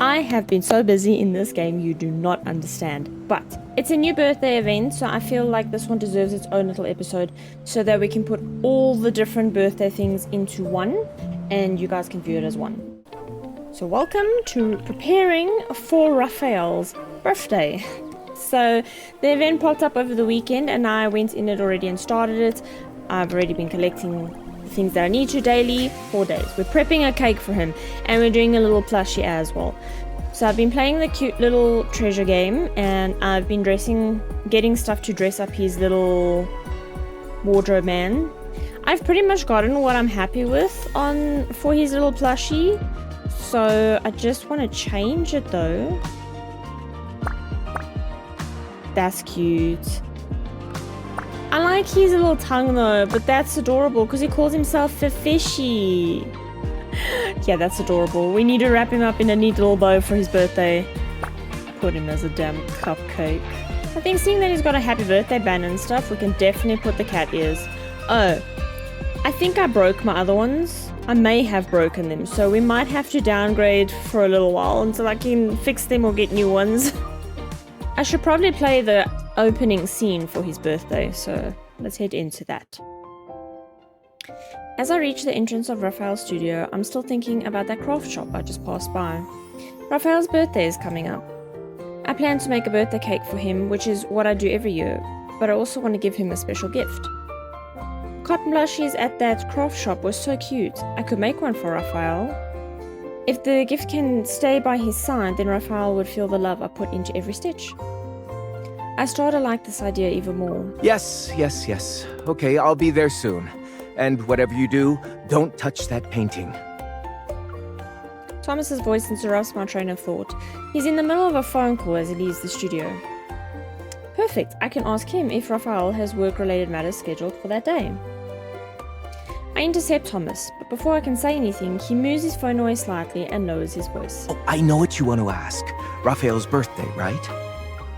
I have been so busy in this game you do not understand. But it's a new birthday event, so I feel like this one deserves its own little episode so that we can put all the different birthday things into one and you guys can view it as one. So welcome to preparing for Rafayel's birthday. So the event popped up over the weekend and I went in it already and started it. I've already been collecting the things that I need to daily, 4 days. We're prepping a cake for him and we're doing a little plushie as well. So I've been playing the cute little treasure game and I've been getting stuff to dress up his little wardrobe man. I've pretty much gotten what I'm happy with for his little plushie. So I just want to change it though. That's cute. I like his little tongue though, but that's adorable because he calls himself Fishy. Yeah, that's adorable. We need to wrap him up in a neat little bow for his birthday. Put him as a damn cupcake. I think seeing that he's got a happy birthday banner and stuff, we can definitely put the cat ears. Oh, I think I broke my other ones. I may have broken them, so we might have to downgrade for a little while until I can fix them or get new ones. I should probably play the opening scene for his birthday, so let's head into that. As I reach the entrance of Rafayel's studio, I'm still thinking about that craft shop I just passed by. Rafayel's birthday is coming up. I plan to make a birthday cake for him, which is what I do every year, but I also want to give him a special gift. Cotton plushies at that craft shop were so cute. I could make one for Rafayel. If the gift can stay by his side, then Rafayel would feel the love I put into every stitch. I start to like this idea even more. Yes. Okay, I'll be there soon. And whatever you do, don't touch that painting. Thomas's voice interrupts my train of thought. He's in the middle of a phone call as he leaves the studio. Perfect, I can ask him if Rafayel has work-related matters scheduled for that day. I intercept Thomas, but before I can say anything, he moves his phone away slightly and lowers his voice. Oh, I know what you want to ask. Rafayel's birthday, right?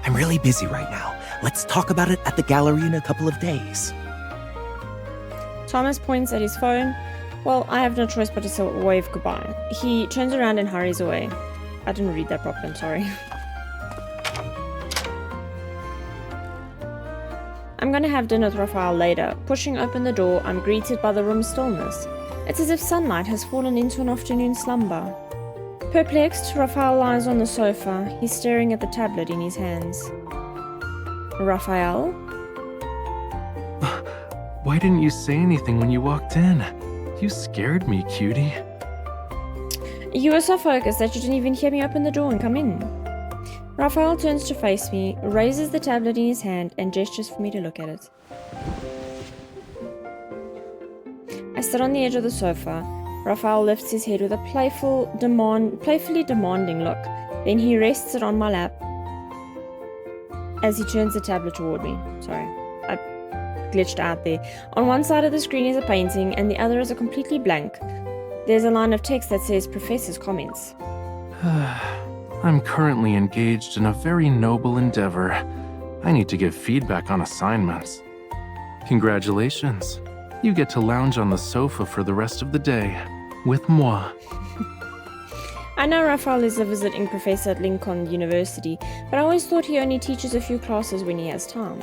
I'm really busy right now. Let's talk about it at the gallery in a couple of days. Thomas points at his phone. Well, I have no choice but to wave goodbye. He turns around and hurries away. I didn't read that properly, I'm sorry. I'm gonna have dinner with Rafayel later. Pushing open the door, I'm greeted by the room's stillness. It's as if sunlight has fallen into an afternoon slumber. Perplexed, Rafayel lies on the sofa. He's staring at the tablet in his hands. Rafayel? Why didn't you say anything when you walked in? You scared me, cutie. You were so focused that you didn't even hear me open the door and come in. Rafayel turns to face me, raises the tablet in his hand, and gestures for me to look at it. I sit on the edge of the sofa. Rafayel lifts his head with a playfully demanding look. Then he rests it on my lap as he turns the tablet toward me. Sorry, I glitched out there. On one side of the screen is a painting, and the other is a completely blank. There's a line of text that says Professor's Comments. I'm currently engaged in a very noble endeavor. I need to give feedback on assignments. Congratulations. You get to lounge on the sofa for the rest of the day, with moi. I know Rafayel is a visiting professor at Lincoln University, but I always thought he only teaches a few classes when he has time.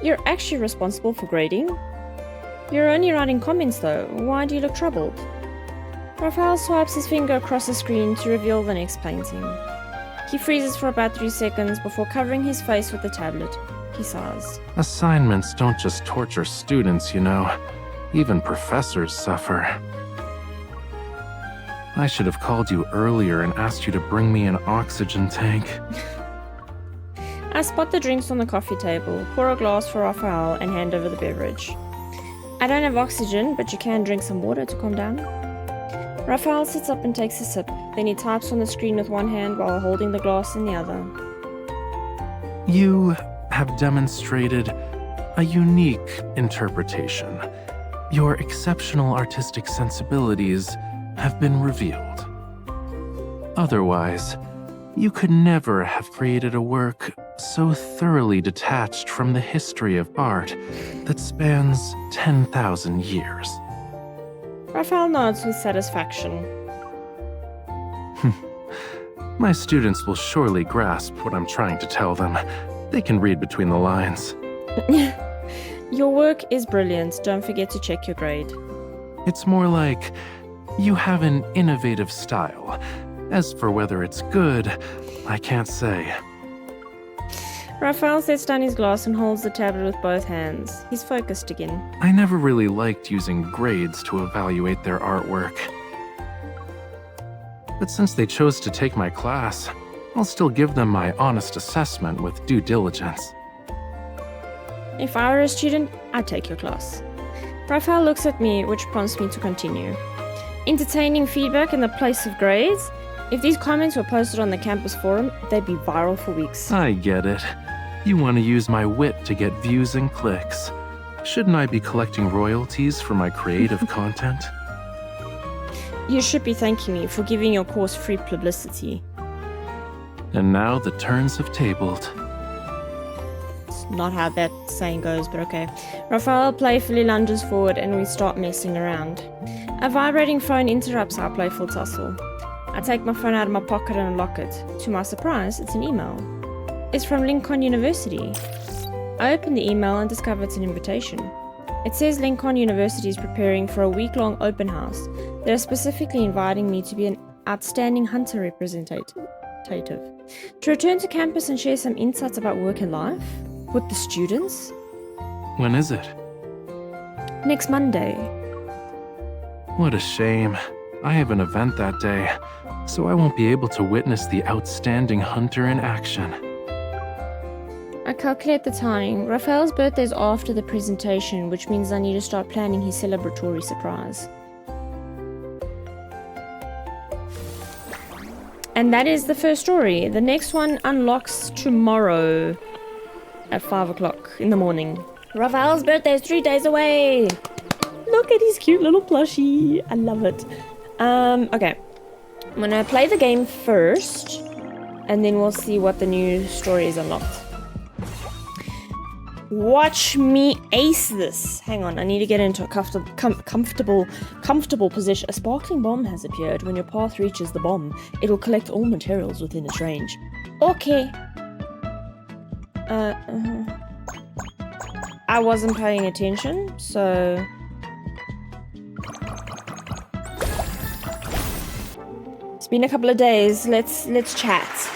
You're actually responsible for grading? You're only writing comments though. Why do you look troubled? Rafayel swipes his finger across the screen to reveal the next painting. He freezes for about 3 seconds before covering his face with the tablet. He sighs. Assignments don't just torture students, you know. Even professors suffer. I should have called you earlier and asked you to bring me an oxygen tank. I spot the drinks on the coffee table, pour a glass for Rafayel, and hand over the beverage. I don't have oxygen, but you can drink some water to calm down. Rafayel sits up and takes a sip. Then he types on the screen with one hand while holding the glass in the other. You have demonstrated a unique interpretation. Your exceptional artistic sensibilities have been revealed. Otherwise, you could never have created a work so thoroughly detached from the history of art that spans 10,000 years. Rafayel nods with satisfaction. My students will surely grasp what I'm trying to tell them. They can read between the lines. Your work is brilliant. Don't forget to check your grade. It's more like you have an innovative style. As for whether it's good, I can't say. Rafayel sets down his glass and holds the tablet with both hands. He's focused again. I never really liked using grades to evaluate their artwork. But since they chose to take my class, I'll still give them my honest assessment with due diligence. If I were a student, I'd take your class. Rafayel looks at me, which prompts me to continue. Entertaining feedback in the place of grades? If these comments were posted on the campus forum, they'd be viral for weeks. I get it. You want to use my wit to get views and clicks. Shouldn't I be collecting royalties for my creative content? You should be thanking me for giving your course free publicity. And now the turns have tabled. It's not how that saying goes, but okay. Rafayel playfully lunges forward and we start messing around. A vibrating phone interrupts our playful tussle. I take my phone out of my pocket and unlock it. To my surprise, it's an email. It's from Lincoln University. I open the email and discover it's an invitation. It says Lincoln University is preparing for a week-long open house. They're specifically inviting me to be an outstanding hunter representative. To return to campus and share some insights about work and life with the students. When is it? Next Monday. What a shame. I have an event that day, so I won't be able to witness the outstanding hunter in action. I calculate the timing. Rafayel's birthday is after the presentation, which means I need to start planning his celebratory surprise. And that is the first story. The next one unlocks tomorrow at 5 o'clock in the morning. Rafayel's birthday is 3 days away! Look at his cute little plushie. I love it. Okay. I'm gonna play the game first, and then we'll see what the new story is unlocked. Watch me ace this. Hang on, I need to get into a comfortable position. A sparkling bomb has appeared. When your path reaches the bomb, it will collect all materials within its range. Okay. I wasn't paying attention, so... It's been a couple of days. Let's chat.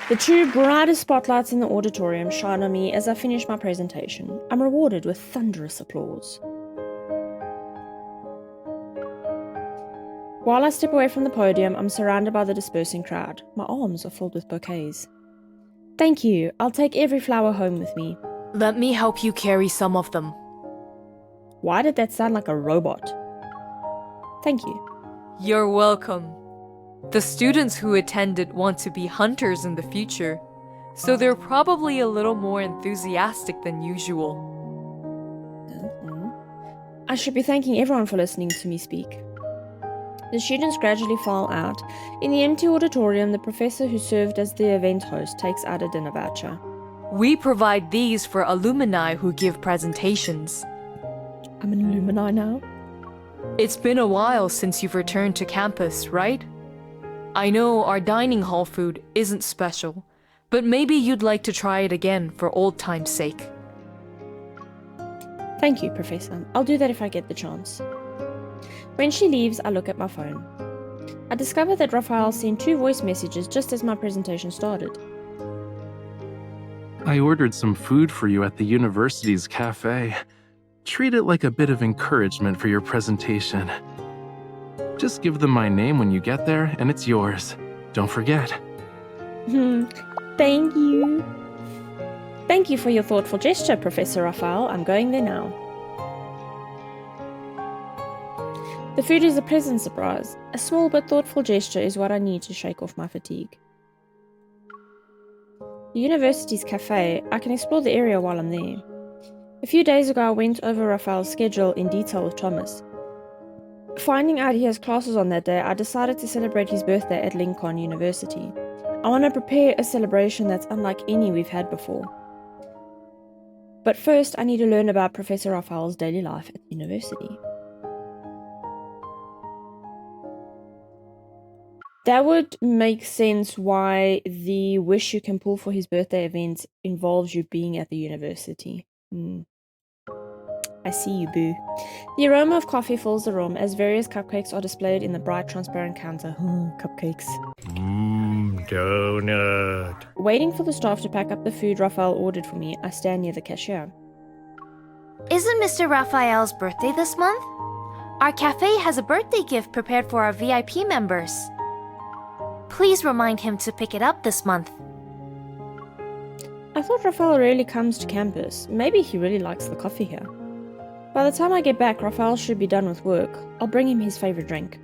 The two brightest spotlights in the auditorium shine on me as I finish my presentation. I'm rewarded with thunderous applause. While I step away from the podium, I'm surrounded by the dispersing crowd. My arms are filled with bouquets. Thank you. I'll take every flower home with me. Let me help you carry some of them. Why did that sound like a robot? Thank you. You're welcome. The students who attended want to be hunters in the future, so they're probably a little more enthusiastic than usual. I should be thanking everyone for listening to me speak. The students gradually file out. In the empty auditorium, the professor who served as the event host takes out a dinner voucher. We provide these for alumni who give presentations. I'm an alumni now. It's been a while since you've returned to campus, right? I know our dining hall food isn't special, but maybe you'd like to try it again for old time's sake. Thank you, Professor. I'll do that if I get the chance. When she leaves, I look at my phone. I discover that Rafayel sent 2 voice messages just as my presentation started. I ordered some food for you at the university's cafe. Treat it like a bit of encouragement for your presentation. Just give them my name when you get there, and it's yours. Don't forget. Thank you. Thank you for your thoughtful gesture, Professor Rafayel. I'm going there now. The food is a pleasant surprise. A small but thoughtful gesture is what I need to shake off my fatigue. The university's cafe. I can explore the area while I'm there. A few days ago, I went over Rafayel's schedule in detail with Thomas. Finding out he has classes on that day, I decided to celebrate his birthday at Lincoln University. I want to prepare a celebration that's unlike any we've had before. But first, I need to learn about Professor Rafayel's daily life at the university. That would make sense why the wish you can pull for his birthday event involves you being at the university. I see you, boo. The aroma of coffee fills the room as various cupcakes are displayed in the bright, transparent counter. Cupcakes. Donut. Waiting for the staff to pack up the food Rafayel ordered for me, I stand near the cashier. Isn't Mr. Rafayel's birthday this month? Our cafe has a birthday gift prepared for our VIP members. Please remind him to pick it up this month. I thought Rafayel rarely comes to campus. Maybe he really likes the coffee here. By the time I get back, Rafayel should be done with work. I'll bring him his favorite drink.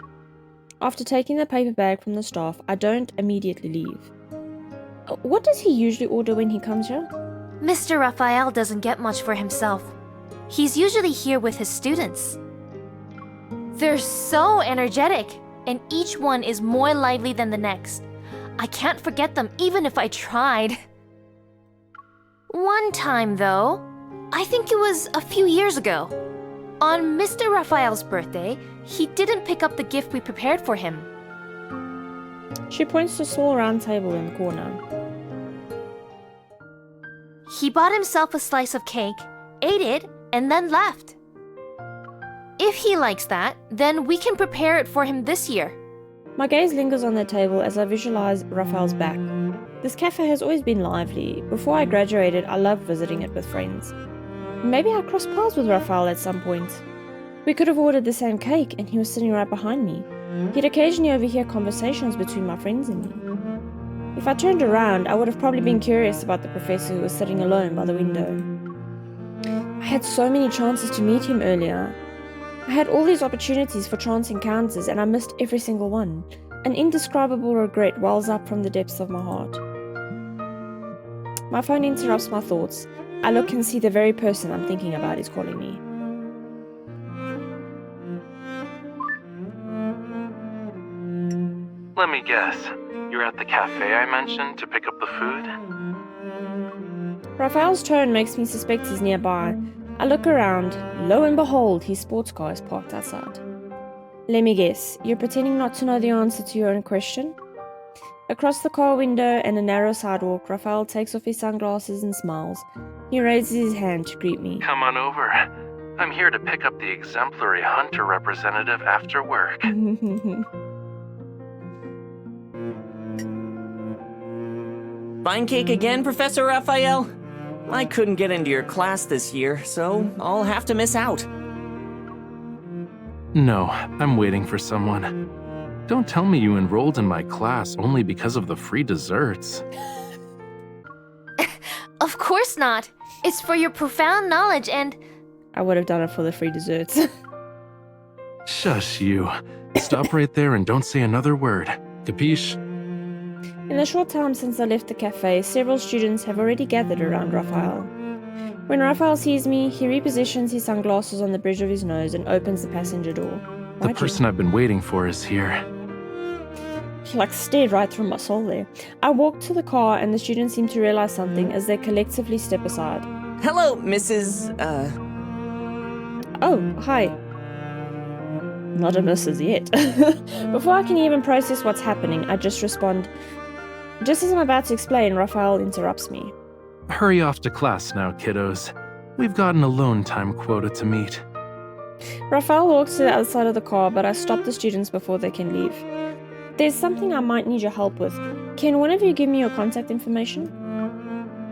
After taking the paper bag from the staff, I don't immediately leave. What does he usually order when he comes here? Mr. Rafayel doesn't get much for himself. He's usually here with his students. They're so energetic, and each one is more lively than the next. I can't forget them even if I tried. One time, though, I think it was a few years ago. On Mr. Rafayel's birthday, he didn't pick up the gift we prepared for him. She points to a small round table in the corner. He bought himself a slice of cake, ate it, and then left. If he likes that, then we can prepare it for him this year. My gaze lingers on the table as I visualize Rafayel's back. This cafe has always been lively. Before I graduated, I loved visiting it with friends. Maybe I crossed paths with Rafayel at some point. We could have ordered the same cake and he was sitting right behind me. He'd occasionally overhear conversations between my friends and me. If I turned around, I would have probably been curious about the professor who was sitting alone by the window. I had so many chances to meet him earlier. I had all these opportunities for chance encounters and I missed every single one. An indescribable regret wells up from the depths of my heart. My phone interrupts my thoughts. I look and see the very person I'm thinking about is calling me. Let me guess. You're at the cafe I mentioned to pick up the food? Rafayel's tone makes me suspect he's nearby. I look around. Lo and behold, his sports car is parked outside. Let me guess, you're pretending not to know the answer to your own question? Across the car window and a narrow sidewalk, Rafayel takes off his sunglasses and smiles. He raises his hand to greet me. Come on over. I'm here to pick up the exemplary hunter representative after work. Fine cake again, Professor Rafayel? I couldn't get into your class this year, so I'll have to miss out. No, I'm waiting for someone. Don't tell me you enrolled in my class only because of the free desserts. Of course not. It's for your profound knowledge and... I would have done it for the free desserts. Shush you. Stop right there and don't say another word. Capiche? In the short time since I left the cafe, several students have already gathered around Rafayel. When Rafayel sees me, he repositions his sunglasses on the bridge of his nose and opens the passenger door. The person I've been waiting for is here. He stared right through my soul there. I walk to the car and the students seem to realize something as they collectively step aside. Hello, Mrs. Oh, hi. Not a Mrs. yet. Before I can even process what's happening, I just respond. Just as I'm about to explain, Rafayel interrupts me. Hurry off to class now, kiddos. We've got an alone time quota to meet. Rafayel walks to the other side of the car, but I stop the students before they can leave. There's something I might need your help with. Can one of you give me your contact information?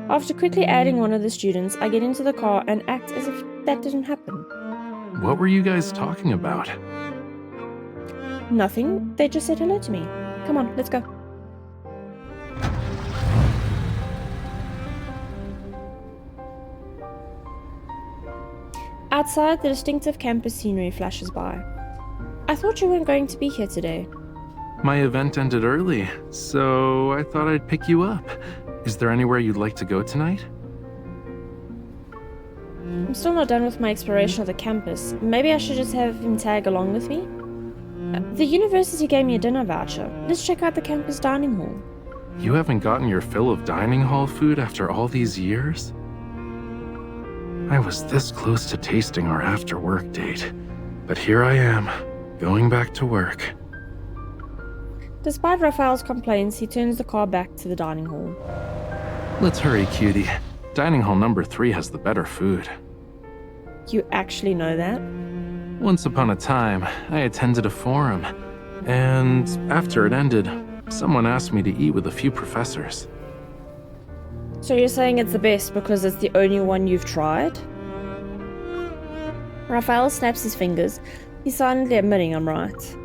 After quickly adding one of the students, I get into the car and act as if that didn't happen. What were you guys talking about? Nothing. They just said hello to me. Come on, let's go. Outside, the distinctive campus scenery flashes by. I thought you weren't going to be here today. My event ended early, so I thought I'd pick you up. Is there anywhere you'd like to go tonight? I'm still not done with my exploration of the campus. Maybe I should just have him tag along with me? The university gave me a dinner voucher. Let's check out the campus dining hall. You haven't gotten your fill of dining hall food after all these years? I was this close to tasting our after-work date. But here I am, going back to work. Despite Raphael's complaints, he turns the car back to the dining hall. Let's hurry, cutie. Dining hall number 3 has the better food. You actually know that? Once upon a time, I attended a forum, and after it ended, someone asked me to eat with a few professors. So you're saying it's the best because it's the only one you've tried? Raphael snaps his fingers. He's silently admitting I'm right.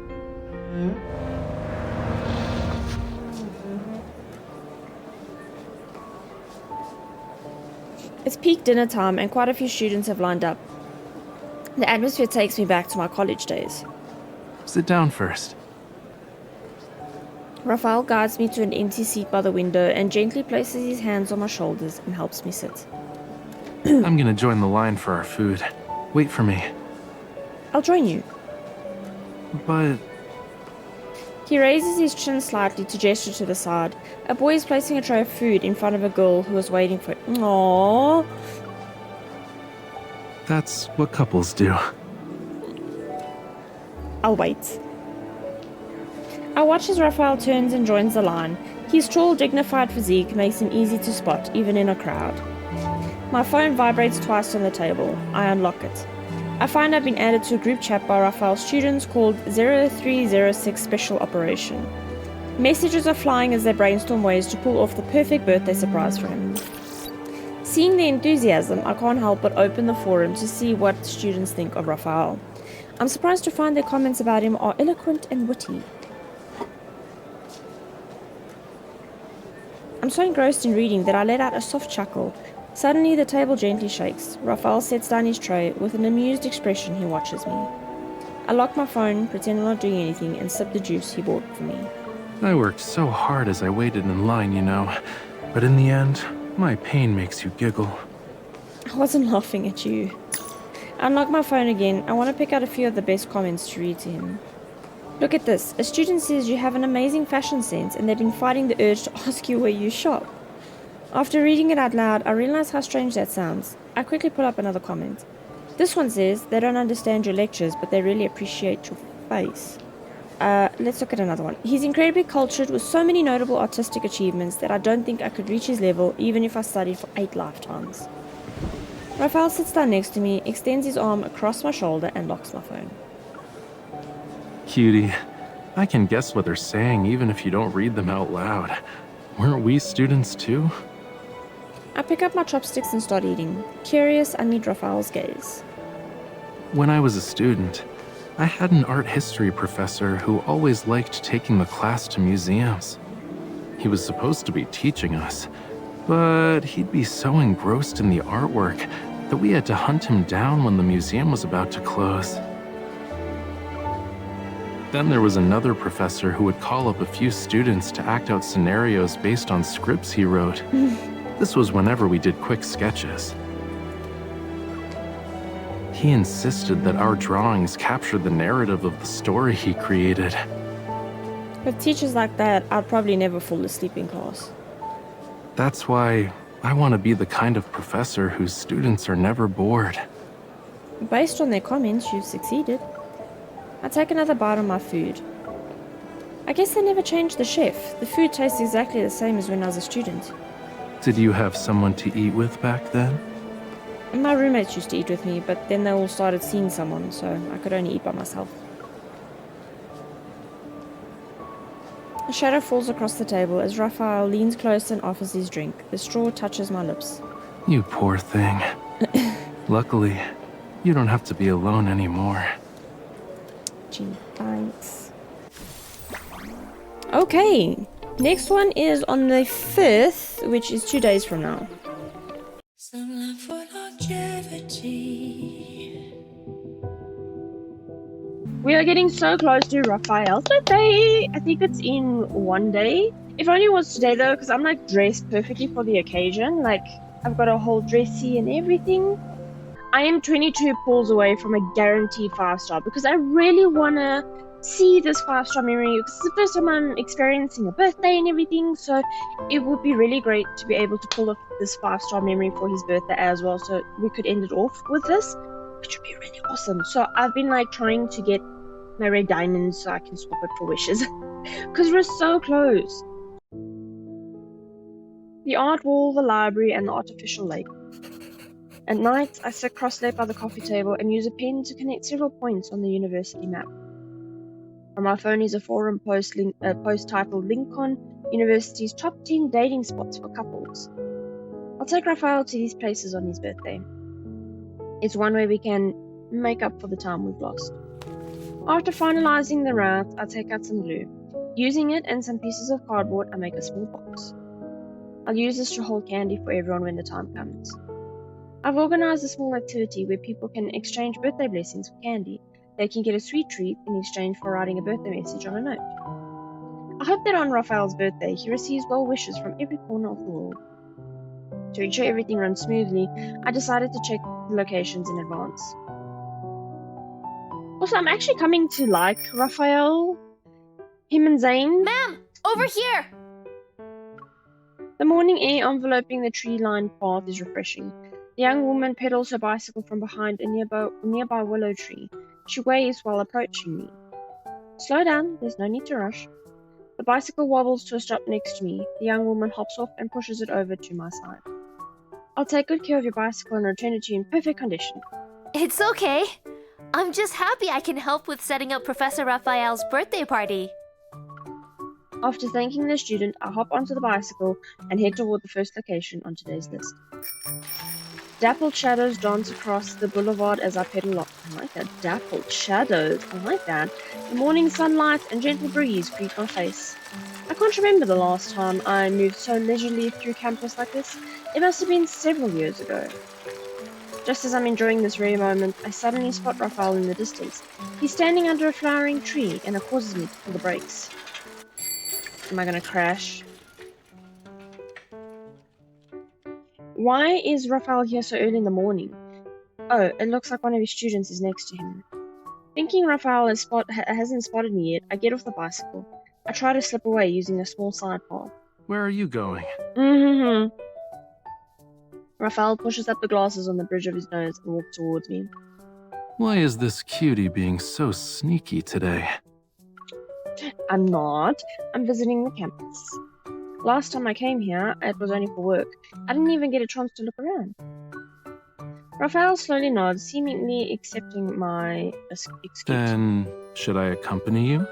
It's peak dinner time and quite a few students have lined up. The atmosphere takes me back to my college days. Sit down first. Raphael guides me to an empty seat by the window and gently places his hands on my shoulders and helps me sit. I'm gonna join the line for our food. Wait for me. I'll join you. But He raises his chin slightly to gesture to the side. A boy is placing a tray of food in front of a girl who is waiting for it. Aww. that's what couples do. I'll wait. I watch as Raphael turns and joins the line. His tall, dignified physique makes him easy to spot, even in a crowd. My phone vibrates twice on the table. I unlock it. I find I've been added to a group chat by Raphael's students called 0306 Special Operation. Messages are flying as they brainstorm ways to pull off the perfect birthday surprise for him. Seeing the enthusiasm, I can't help but open the forum to see what students think of Raphael. I'm surprised to find their comments about him are eloquent and witty. I'm so engrossed in reading that I let out a soft chuckle. Suddenly the table gently shakes. Raphael sets down his tray. With an amused expression, he watches me. I lock my phone, pretend I'm not doing anything, and sip the juice he bought for me. I worked so hard as I waited in line, you know. But in the end, my pain makes you giggle. I wasn't laughing at you. I unlock my phone again. I want to pick out a few of the best comments to read to him. Look at this. A student says you have an amazing fashion sense and they've been fighting the urge to ask you where you shop. After reading it out loud, I realize how strange that sounds. I quickly put up another comment. This one says they don't understand your lectures, but they really appreciate your face. Let's look at another one. He's incredibly cultured with so many notable artistic achievements that I don't think I could reach his level even if I studied for 8 lifetimes. Raphael sits down next to me, extends his arm across my shoulder and locks my phone. Cutie, I can guess what they're saying even if you don't read them out loud. Weren't we students too? I pick up my chopsticks and start eating. Curious, I meet Raphael's gaze. When I was a student, I had an art history professor who always liked taking the class to museums. He was supposed to be teaching us, but he'd be so engrossed in the artwork that we had to hunt him down when the museum was about to close. Then there was another professor who would call up a few students to act out scenarios based on scripts he wrote. This was whenever we did quick sketches. He insisted that our drawings capture the narrative of the story he created. With teachers like that, I'd probably never fall asleep in class. That's why I want to be the kind of professor whose students are never bored. Based on their comments, you've succeeded. I take another bite of my food. I guess they never changed the chef. The food tastes exactly the same as when I was a student. Did you have someone to eat with back then? And my roommates used to eat with me, but then they all started seeing someone, so I could only eat by myself. A shadow falls across the table as Raphael leans close and offers his drink. The straw touches my lips. You poor thing. Luckily, you don't have to be alone anymore. Gee, thanks. Okay, next one is on the 5th, which is 2 days from now. Some love for longevity. We are getting so close to Raphael's birthday. I think it's in 1 day. If only it was today though, because I'm like dressed perfectly for the occasion. Like I've got a whole dressy and everything. I am 22 pulls away from a guaranteed 5-star because I really want to see this 5-star memory because it's the first time I'm experiencing a birthday and everything, so it would be really great to be able to pull up this 5-star memory for his birthday as well, so we could end it off with this, which would be really awesome. So I've been like trying to get my red diamonds so I can swap it for wishes because we're so close. The art wall, the library, and the artificial lake. At night, I sit cross-legged by the coffee table and use a pen to connect several points on the university map. On my phone is a forum post titled Lincoln University's Top 10 Dating Spots for Couples. I'll take Rafayel to these places on his birthday. It's one way we can make up for the time we've lost. After finalizing the route, I take out some glue. Using it and some pieces of cardboard, I make a small box. I'll use this to hold candy for everyone when the time comes. I've organized a small activity where people can exchange birthday blessings for candy. They can get a sweet treat in exchange for writing a birthday message on a note. I hope that on Rafayel's birthday he receives well wishes from every corner of the world. To ensure everything runs smoothly, I decided to check the locations in advance. Also, I'm actually coming to like Rafayel, him and Zane. Ma'am, over here! The morning air enveloping the tree-lined path is refreshing. The young woman pedals her bicycle from behind a nearby willow tree. She waves while approaching me. Slow down, there's no need to rush. The bicycle wobbles to a stop next to me. The young woman hops off and pushes it over to my side. I'll take good care of your bicycle and return it to you in perfect condition. It's okay. I'm just happy I can help with setting up Professor Rafayel's birthday party. After thanking the student, I hop onto the bicycle and head toward the first location on today's list. Dappled shadows dance across the boulevard as I pedal up. I like that. Dappled shadows. I like that. The morning sunlight and gentle breeze greet my face. I can't remember the last time I moved so leisurely through campus like this. It must have been several years ago. Just as I'm enjoying this rare moment, I suddenly spot Rafayel in the distance. He's standing under a flowering tree and it causes me to pull the brakes. Am I gonna crash? Why is Rafayel here so early in the morning? Oh, it looks like one of his students is next to him. Thinking Rafayel hasn't spotted me yet, I get off the bicycle. I try to slip away using a small side path. Where are you going? Rafayel pushes up the glasses on the bridge of his nose and walks towards me. Why is this cutie being so sneaky today? I'm not. I'm visiting the campus. Last time I came here, it was only for work. I didn't even get a chance to look around. Rafayel slowly nods, seemingly accepting my excuse. Then, should I accompany you?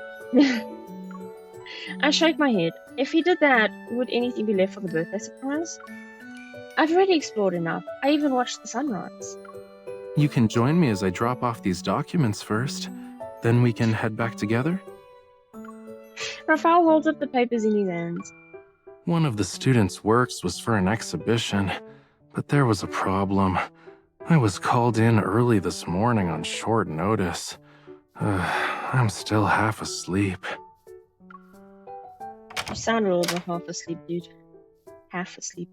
I shake my head. If he did that, would anything be left for the birthday surprise? I've already explored enough. I even watched the sunrise. You can join me as I drop off these documents first. Then we can head back together? Rafayel holds up the papers in his hands. One of the students' works was for an exhibition, but there was a problem. I was called in early this morning on short notice. I'm still half asleep. You sound a little bit half asleep, dude. Half asleep.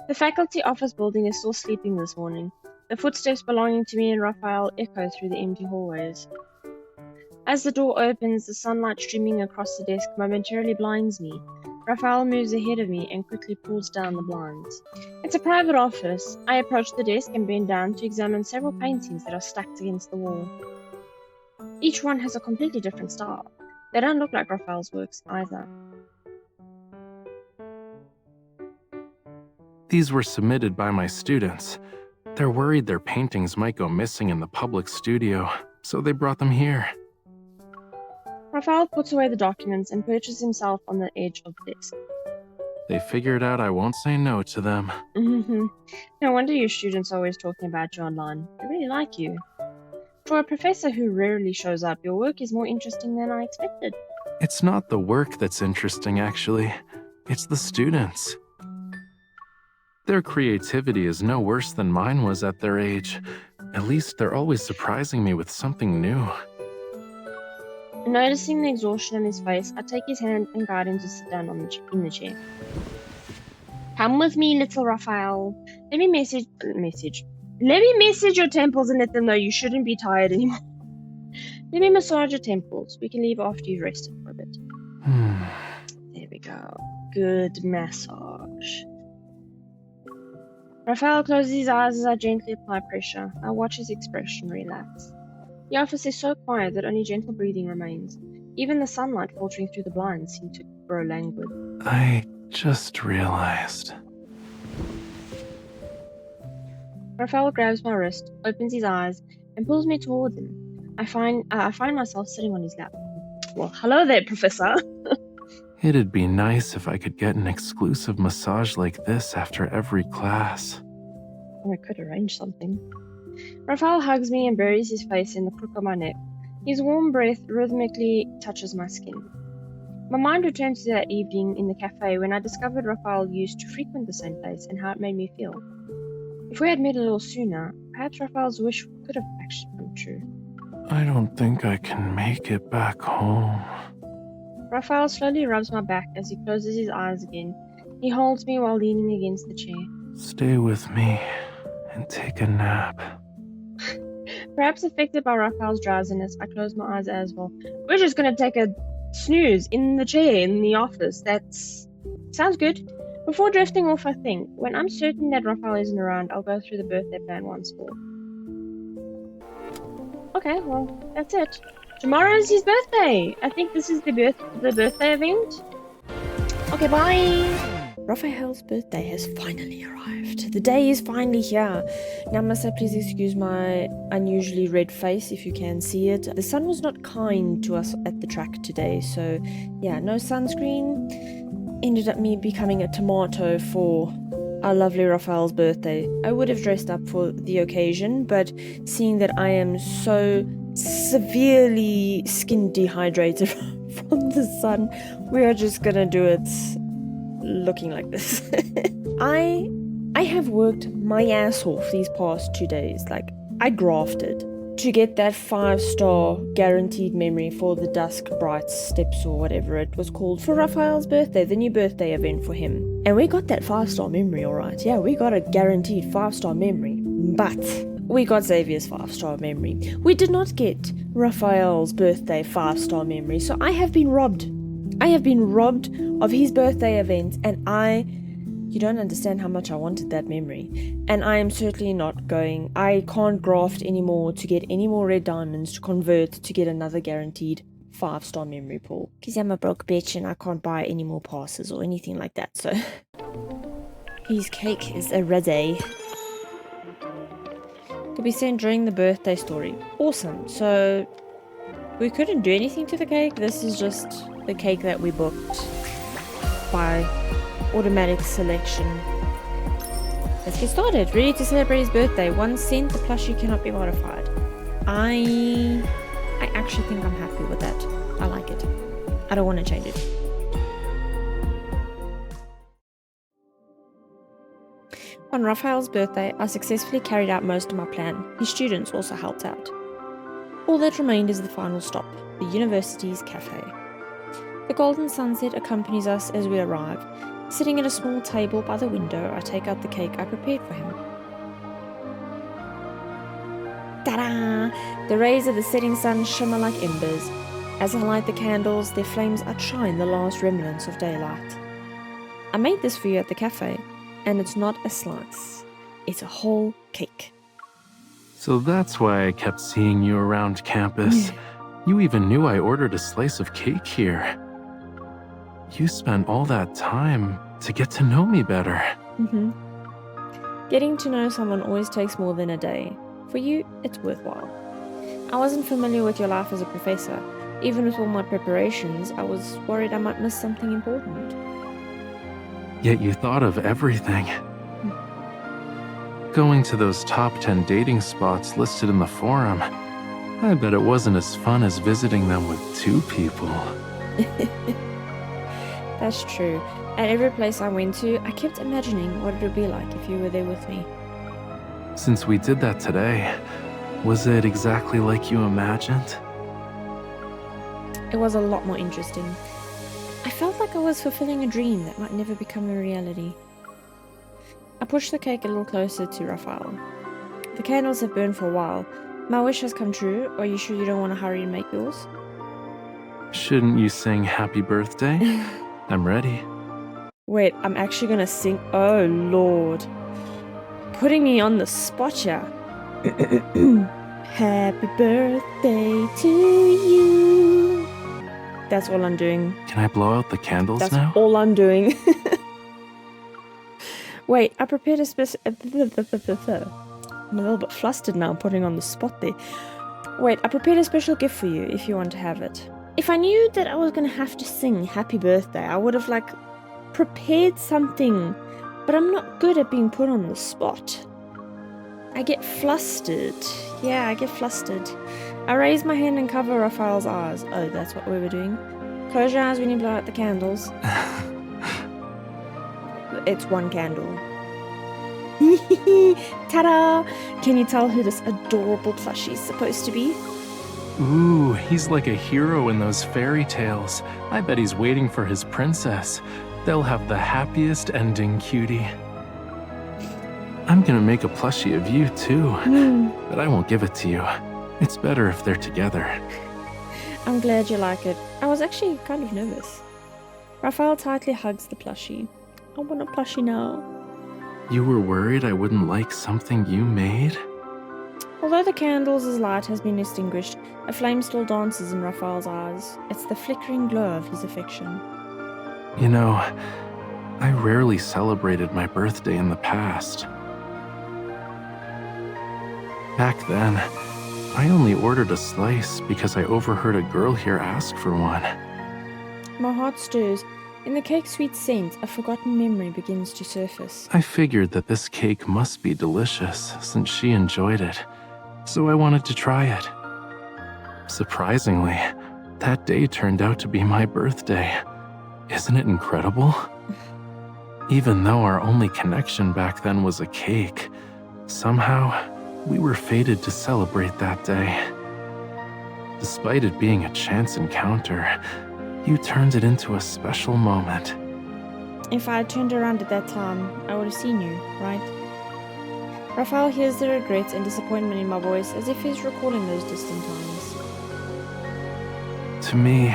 The faculty office building is still sleeping this morning. The footsteps belonging to me and Rafayel echo through the empty hallways. As the door opens, the sunlight streaming across the desk momentarily blinds me. Rafayel moves ahead of me and quickly pulls down the blinds. It's a private office. I approach the desk and bend down to examine several paintings that are stacked against the wall. Each one has a completely different style. They don't look like Rafayel's works either. These were submitted by my students. They're worried their paintings might go missing in the public studio, so they brought them here. Rafayel puts away the documents and perches himself on the edge of the desk. They figured out I won't say no to them. No wonder your students are always talking about you online. They really like you. For a professor who rarely shows up, your work is more interesting than I expected. It's not the work that's interesting, actually. It's the students. Their creativity is no worse than mine was at their age. At least they're always surprising me with something new. Noticing the exhaustion on his face, I take his hand and guide him to sit down in the chair. Come with me, little Raphael. Let me message. Let me message your temples and let them know you shouldn't be tired anymore. Let me massage your temples. We can leave after you've rested for a bit. There we go. Good massage. Raphael closes his eyes as I gently apply pressure. I watch his expression relax. The office is so quiet that only gentle breathing remains. Even the sunlight filtering through the blinds seemed to grow languid. I just realized. Raphael grabs my wrist, opens his eyes, and pulls me towards him. I find myself sitting on his lap. Well, hello there, Professor. It'd be nice if I could get an exclusive massage like this after every class. I could arrange something. Raphael hugs me and buries his face in the crook of my neck. His warm breath rhythmically touches my skin. My mind returns to that evening in the cafe when I discovered Raphael used to frequent the same place and how it made me feel. If we had met a little sooner, perhaps Raphael's wish could have actually come true. I don't think I can make it back home. Raphael slowly rubs my back as he closes his eyes again. He holds me while leaning against the chair. Stay with me and take a nap. Perhaps affected by Raphael's drowsiness, I close my eyes as well. We're just gonna take a snooze in the chair in the office. Sounds good. Before drifting off, I think, when I'm certain that Raphael isn't around, I'll go through the birthday plan once more. Okay, well, that's it. Tomorrow is his birthday. I think this is the birthday event. Okay, bye. Raphael's birthday has finally arrived. The day is finally here. Now must I please excuse my unusually red face if you can see it. The sun was not kind to us at the track today, so yeah, no sunscreen. Ended up me becoming a tomato for our lovely Raphael's birthday. I would have dressed up for the occasion, but seeing that I am so severely skin dehydrated from the sun, we are just gonna do it looking like this. I have worked my ass off these past 2 days. Like, I grafted to get that 5-star guaranteed memory for the Dusk Bright Steps or whatever it was called for Raphael's birthday, the new birthday event for him. And we got that 5-star memory, alright. Yeah, we got a guaranteed 5-star memory. But we got Xavier's 5-star memory. We did not get Raphael's birthday 5-star memory. So I have been robbed. I have been robbed of his birthday event, and you don't understand how much I wanted that memory. And I am certainly not going. I can't graft anymore to get any more red diamonds to convert to get another guaranteed 5-star memory pool. Because I'm a broke bitch and I can't buy any more passes or anything like that, so. His cake is ready. To be sent during the birthday story. Awesome. So, we couldn't do anything to the cake. This is just the cake that we booked by automatic selection. Let's get started. Ready to celebrate his birthday. 1 cent, the plushie cannot be modified. I actually think I'm happy with that. I like it. I don't want to change it. On Raphael's birthday, I successfully carried out most of my plan. His students also helped out. All that remained is the final stop, the university's cafe. The golden sunset accompanies us as we arrive. Sitting at a small table by the window, I take out the cake I prepared for him. Ta-da! The rays of the setting sun shimmer like embers. As I light the candles, their flames outshine the last remnants of daylight. I made this for you at the cafe, and it's not a slice. It's a whole cake. So that's why I kept seeing you around campus. You even knew I ordered a slice of cake here. You spent all that time to get to know me better. Getting to know someone always takes more than a day. For you, it's worthwhile. I wasn't familiar with your life as a professor. Even with all my preparations, I was worried I might miss something important. Yet you thought of everything. Going to those top 10 dating spots listed in the forum, I bet it wasn't as fun as visiting them with 2 people. That's true. At every place I went to, I kept imagining what it would be like if you were there with me. Since we did that today, was it exactly like you imagined? It was a lot more interesting. I felt like I was fulfilling a dream that might never become a reality. I push the cake a little closer to Raphael. The candles have burned for a while. My wish has come true. Are you sure you don't want to hurry and make yours? Shouldn't you sing happy birthday? I'm ready. Wait, I'm actually gonna sing. Oh lord. Putting me on the spot, yeah. Happy birthday to you. That's all I'm doing. Can I blow out the candles That's now? all I'm doing. Wait, I prepared a special. I'm a little bit flustered now, putting on the spot there. Wait, I prepared a special gift for you if you want to have it. If I knew that I was gonna have to sing happy birthday, I would have prepared something, but I'm not good at being put on the spot. I get flustered. Yeah, I get flustered. I raise my hand and cover Raphael's eyes. Oh, that's what we were doing. Close your eyes when you blow out the candles. It's one candle. Ta-da! Can you tell who this adorable plushie is supposed to be? Ooh, he's like a hero in those fairy tales. I bet he's waiting for his princess. They'll have the happiest ending, cutie. I'm gonna make a plushie of you too, but I won't give it to you. It's better if they're together. I'm glad you like it. I was actually kind of nervous. Raphael tightly hugs the plushie. I want a plushie now. You were worried I wouldn't like something you made? Although the candle's light has been extinguished, a flame still dances in Raphael's eyes. It's the flickering glow of his affection. You know, I rarely celebrated my birthday in the past. Back then, I only ordered a slice because I overheard a girl here ask for one. My heart stirs. In the cake's sweet scent, a forgotten memory begins to surface. I figured that this cake must be delicious since she enjoyed it, so I wanted to try it. Surprisingly, that day turned out to be my birthday. Isn't it incredible? Even though our only connection back then was a cake, somehow we were fated to celebrate that day. Despite it being a chance encounter, you turned it into a special moment. If I had turned around at that time, I would have seen you, right? Raphael hears the regrets and disappointment in my voice as if he's recalling those distant times. To me,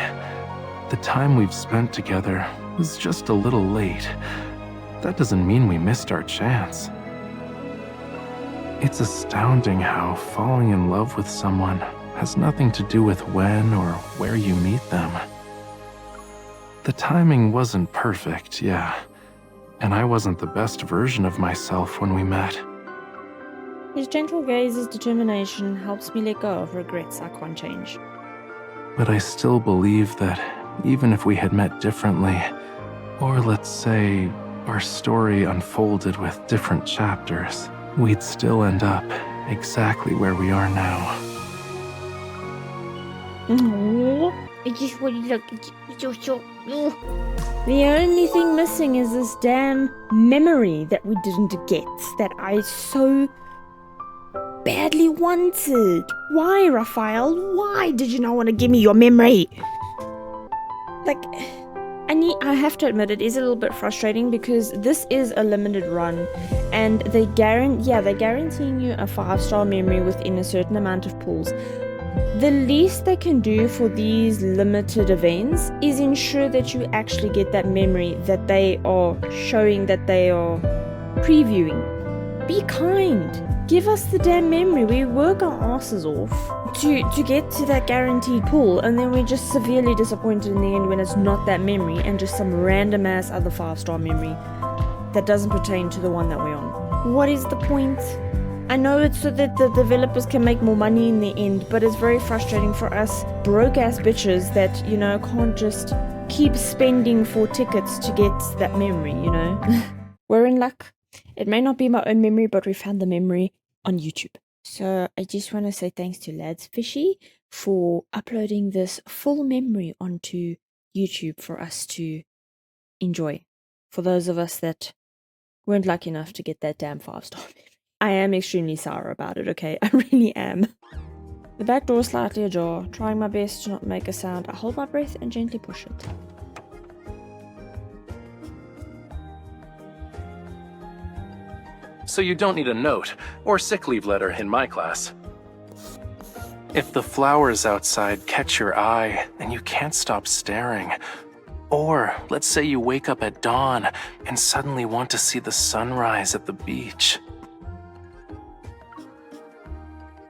the time we've spent together was just a little late. That doesn't mean we missed our chance. It's astounding how falling in love with someone has nothing to do with when or where you meet them. The timing wasn't perfect, yeah, and I wasn't the best version of myself when we met. His gentle gaze's determination helps me let go of regrets I can't change. But I still believe that even if we had met differently, or let's say our story unfolded with different chapters, we'd still end up exactly where we are now. I just want to look at you. The only thing missing is this damn memory that we didn't get, that I so badly wanted. Why, Raphael? Why did you not want to give me your memory? I have to admit, it is a little bit frustrating because this is a limited run, and they're guaranteeing you a 5-star memory within a certain amount of pulls. The least they can do for these limited events is ensure that you actually get that memory that they are showing, that they are previewing. Be kind. Give us the damn memory. We work our asses off to get to that guaranteed pull, and then we're just severely disappointed in the end when it's not that memory and just some random ass other 5-star memory that doesn't pertain to the one that we're on. What is the point? I know it's so that the developers can make more money in the end, but it's very frustrating for us broke ass bitches that, can't just keep spending for tickets to get that memory, We're in luck. It may not be my own memory, but we found the memory on YouTube. So I just want to say thanks to Lads Fishy for uploading this full memory onto YouTube for us to enjoy. For those of us that weren't lucky enough to get that damn 5-star memory. I am extremely sour about it, okay? I really am. The back door is slightly ajar. Trying my best to not make a sound, I hold my breath and gently push it. so you don't need a note or sick leave letter in my class. If the flowers outside catch your eye and you can't stop staring, or let's say you wake up at dawn and suddenly want to see the sunrise at the beach.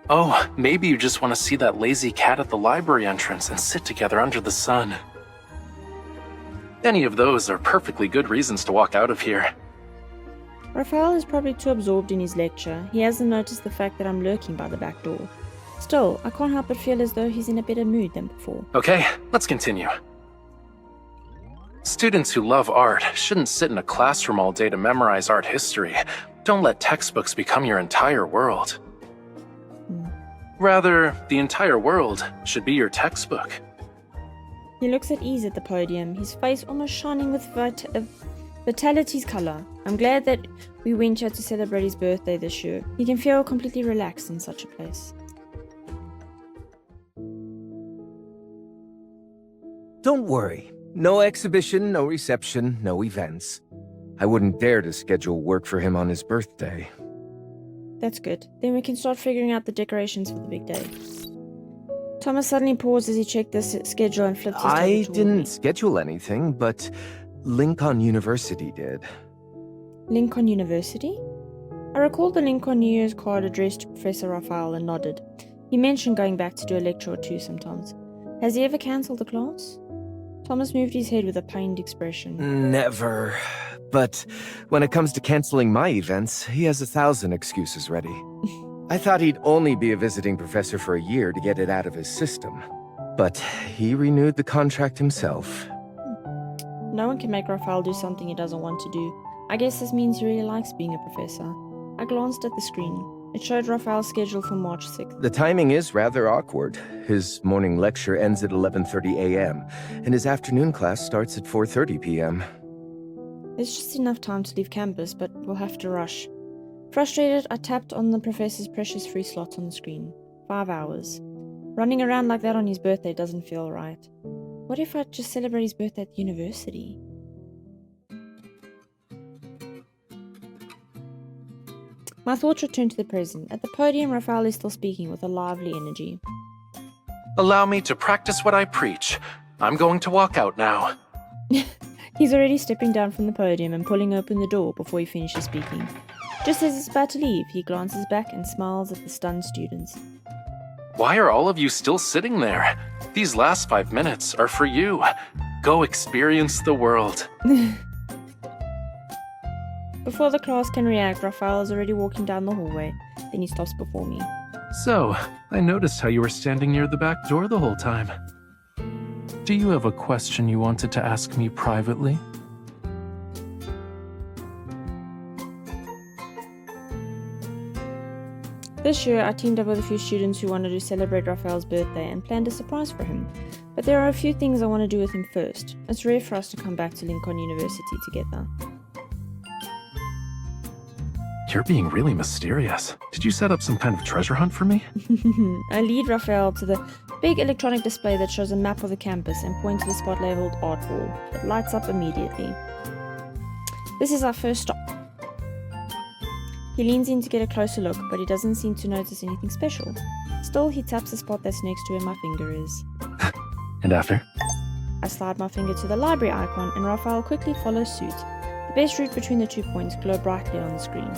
Oh, maybe you just want to see that lazy cat at the library entrance and sit together under the sun. Any of those are perfectly good reasons to walk out of here. Rafayel is probably too absorbed in his lecture. He hasn't noticed the fact that I'm lurking by the back door. Still, I can't help but feel as though he's in a better mood than before. Okay, let's continue. Students who love art shouldn't sit in a classroom all day to memorize art history. Don't let textbooks become your entire world. Rather, the entire world should be your textbook. He looks at ease at the podium, his face almost shining with vitality's color. I'm glad that we went here to celebrate his birthday this year. He can feel completely relaxed in such a place. Don't worry. No exhibition, no reception, no events. I wouldn't dare to schedule work for him on his birthday. That's good. Then we can start figuring out the decorations for the big day. Thomas suddenly paused as he checked the schedule and flipped his table I toward didn't me. schedule anything, but Lincoln University did. Lincoln University? I recalled the Lincoln New Year's card addressed to Professor Rafayel and nodded. He mentioned going back to do a lecture or two sometimes. Has he ever cancelled the class? Thomas moved his head with a pained expression. Never. But when it comes to canceling my events, he has 1,000 excuses ready. I thought he'd only be a visiting professor for a year to get it out of his system. But he renewed the contract himself. No one can make Rafayel do something he doesn't want to do. I guess this means he really likes being a professor. I glanced at the screen. It showed Rafayel's schedule for March 6th. The timing is rather awkward. His morning lecture ends at 11:30 a.m., and his afternoon class starts at 4:30 p.m. There's just enough time to leave campus, but we'll have to rush. Frustrated, I tapped on the professor's precious free slots on the screen. 5 hours. Running around like that on his birthday doesn't feel right. What if I just celebrate his birthday at the university? My thoughts returned to the present. At the podium, Rafayel is still speaking with a lively energy. Allow me to practice what I preach. I'm going to walk out now. He's already stepping down from the podium and pulling open the door before he finishes speaking. Just as he's about to leave, he glances back and smiles at the stunned students. Why are all of you still sitting there? These last 5 minutes are for you. Go experience the world. Before the class can react, Rafayel is already walking down the hallway. Then he stops before me. So, I noticed how you were standing near the back door the whole time. Do you have a question you wanted to ask me privately? This year, I teamed up with a few students who wanted to celebrate Rafayel's birthday and planned a surprise for him. But there are a few things I want to do with him first. It's rare for us to come back to Lincoln University together. You're being really mysterious. Did you set up some kind of treasure hunt for me? I lead Rafayel to the big electronic display that shows a map of the campus and point to the spot labeled Art Wall. It lights up immediately. This is our first stop. He leans in to get a closer look, but he doesn't seem to notice anything special. Still, he taps the spot that's next to where my finger is. And after? I slide my finger to the library icon and Rafayel quickly follows suit. The best route between the 2 points glow brightly on the screen.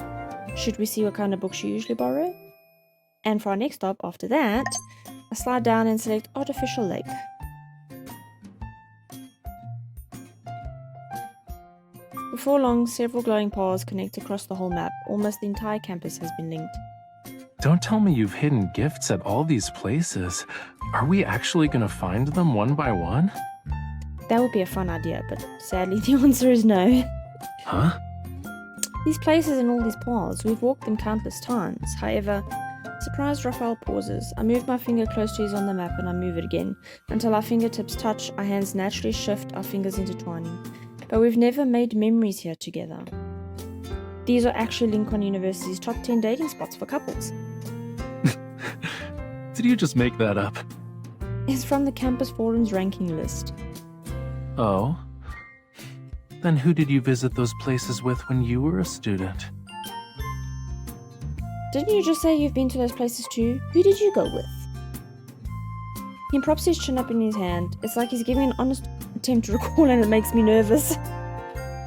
Should we see what kind of books you usually borrow? And for our next stop after that, I slide down and select Artificial Lake. Before long, several glowing paths connect across the whole map. Almost the entire campus has been linked. Don't tell me you've hidden gifts at all these places. Are we actually gonna find them one by one? That would be a fun idea, but sadly the answer is no. Huh? These places and all these paths, we've walked them countless times. However, surprised Rafayel pauses. I move my finger close to his on the map and I move it again. Until our fingertips touch, our hands naturally shift, our fingers intertwining. But we've never made memories here together. These are actually Lincoln University's top 10 dating spots for couples. Did you just make that up? It's from the Campus Forum's ranking list. Oh? Then who did you visit those places with when you were a student? Didn't you just say you've been to those places too? Who did you go with? He props his chin up in his hand. It's like he's giving an honest attempt to recall and it makes me nervous.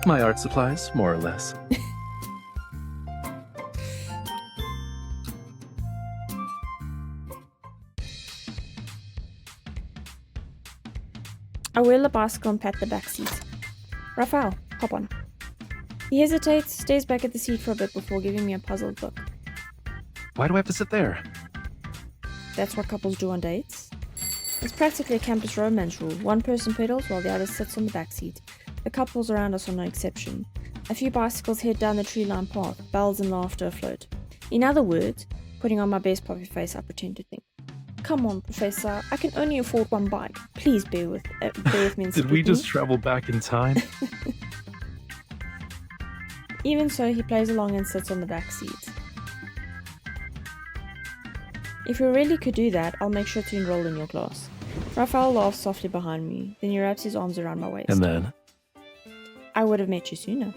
My art supplies, more or less. I wheel the bicycle and pat the back seat. Rafayel, hop on. He hesitates, stares back at the seat for a bit before giving me a puzzled look. Why do I have to sit there? That's what couples do on dates. It's practically a campus romance rule. One person pedals while the other sits on the back seat. The couples around us are no exception. A few bicycles head down the tree-lined path, bells and laughter afloat. In other words, putting on my best poppy face, I pretend to think. Come on, Professor, I can only afford one bike. Please bear with me and Did we just travel back in time? Even so, he plays along and sits on the back seat. If we really could do that, I'll make sure to enroll in your class. Rafayel laughs softly behind me, then he wraps his arms around my waist. And then? I would have met you sooner.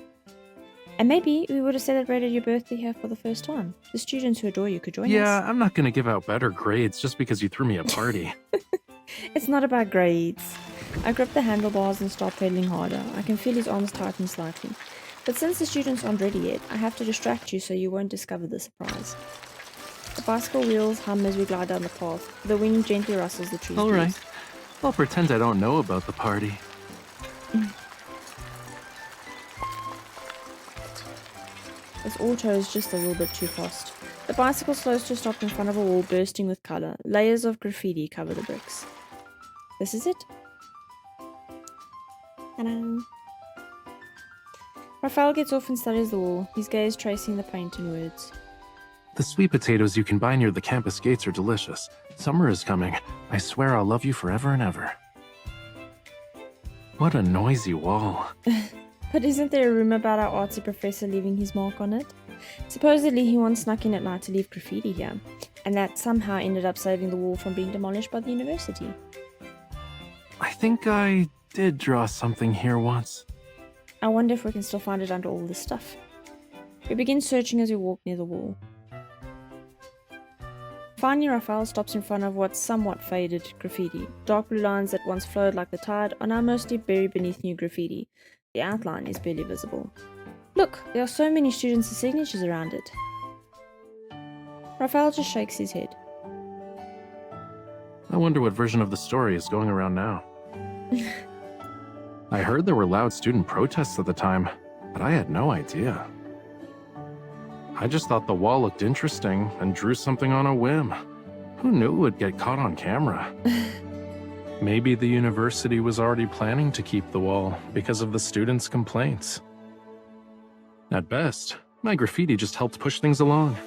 And maybe we would have celebrated your birthday here for the first time. The students who adore you could join us. Yeah, I'm not gonna give out better grades just because you threw me a party. It's not about grades. I grip the handlebars and start pedaling harder. I can feel his arms tighten slightly. But since the students aren't ready yet, I have to distract you so you won't discover the surprise. The bicycle wheels hum as we glide down the path. The wind gently rustles the trees. Alright, I'll pretend I don't know about the party. This auto is just a little bit too fast. The bicycle slows to a stop in front of a wall bursting with colour. Layers of graffiti cover the bricks. This is it. Ta-da! Rafayel gets off and studies the wall, his gaze tracing the paint and words. The sweet potatoes you can buy near the campus gates are delicious. Summer is coming. I swear I'll love you forever and ever. What a noisy wall. But isn't there a rumour about our artsy professor leaving his mark on it? Supposedly he once snuck in at night to leave graffiti here, and that somehow ended up saving the wall from being demolished by the university. I think I did draw something here once. I wonder if we can still find it under all this stuff. We begin searching as we walk near the wall. Finally, Rafayel stops in front of what's somewhat faded graffiti. Dark blue lines that once flowed like the tide are now mostly buried beneath new graffiti. The outline is barely visible. Look, there are so many students' signatures around it. Rafayel just shakes his head. I wonder what version of the story is going around now. I heard there were loud student protests at the time, but I had no idea. I just thought the wall looked interesting and drew something on a whim. Who knew it would get caught on camera? Maybe the university was already planning to keep the wall because of the students' complaints. At best, my graffiti just helped push things along.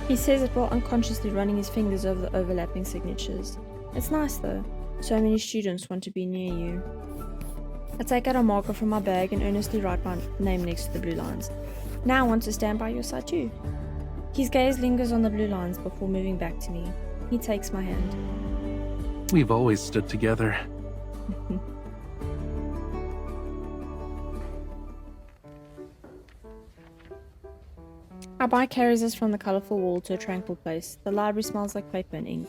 He says it while unconsciously running his fingers over the overlapping signatures. It's nice though. So many students want to be near you. I take out a marker from my bag and earnestly write my name next to the blue lines. Now I want to stand by your side too. His gaze lingers on the blue lines before moving back to me. He takes my hand. We've always stood together. Our bike carries us from the colourful wall to a tranquil place. The library smells like paper and ink.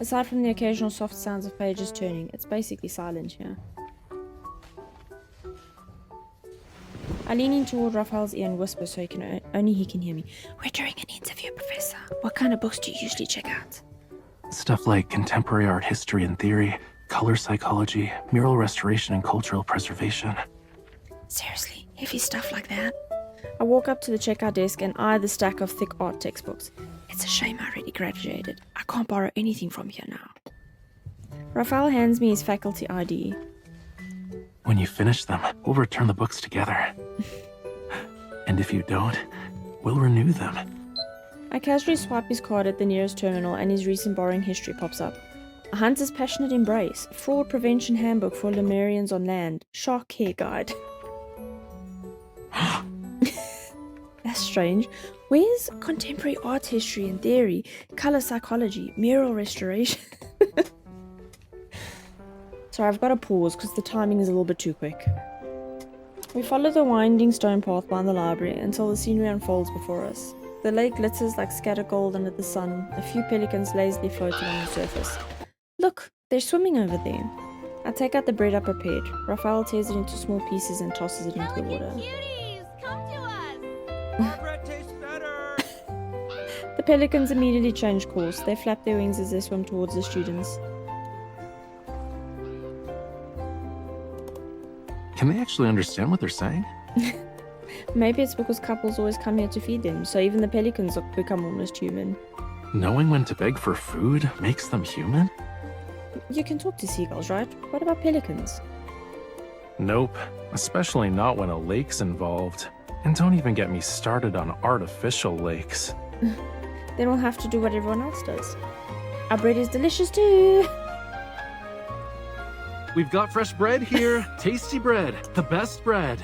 Aside from the occasional soft sounds of pages turning, it's basically silent here. I lean in toward Rafayel's ear and whisper so only he can hear me. We're doing an interview, Professor. What kind of books do you usually check out? Stuff like contemporary art history and theory, color psychology, mural restoration and cultural preservation. Seriously, heavy stuff like that? I walk up to the checkout desk and eye the stack of thick art textbooks. It's a shame I already graduated. I can't borrow anything from here now. Rafayel hands me his faculty ID. When you finish them, we'll return the books together. And if you don't, we'll renew them. I casually swipe his card at the nearest terminal and his recent borrowing history pops up. A hunter's passionate embrace, fraud prevention handbook for Lemurians on land, shark care guide. That's strange. Where's contemporary art history and theory, color psychology, mural restoration? Sorry, I've got to pause because the timing is a little bit too quick. We follow the winding stone path behind the library until the scenery unfolds before us. The lake glitters like scattered gold under the sun, a few pelicans lazily floating on the surface. Look, they're swimming over there. I take out the bread I prepared. Raphael tears it into small pieces and tosses it into the water. The pelicans immediately change course. They flap their wings as they swim towards the students. Can they actually understand what they're saying? Maybe it's because couples always come here to feed them, so even the pelicans become almost human. Knowing when to beg for food makes them human? You can talk to seagulls, right? What about pelicans? Nope, especially not when a lake's involved. And don't even get me started on artificial lakes. Then we'll have to do what everyone else does. Our bread is delicious too! We've got fresh bread here. Tasty bread. The best bread.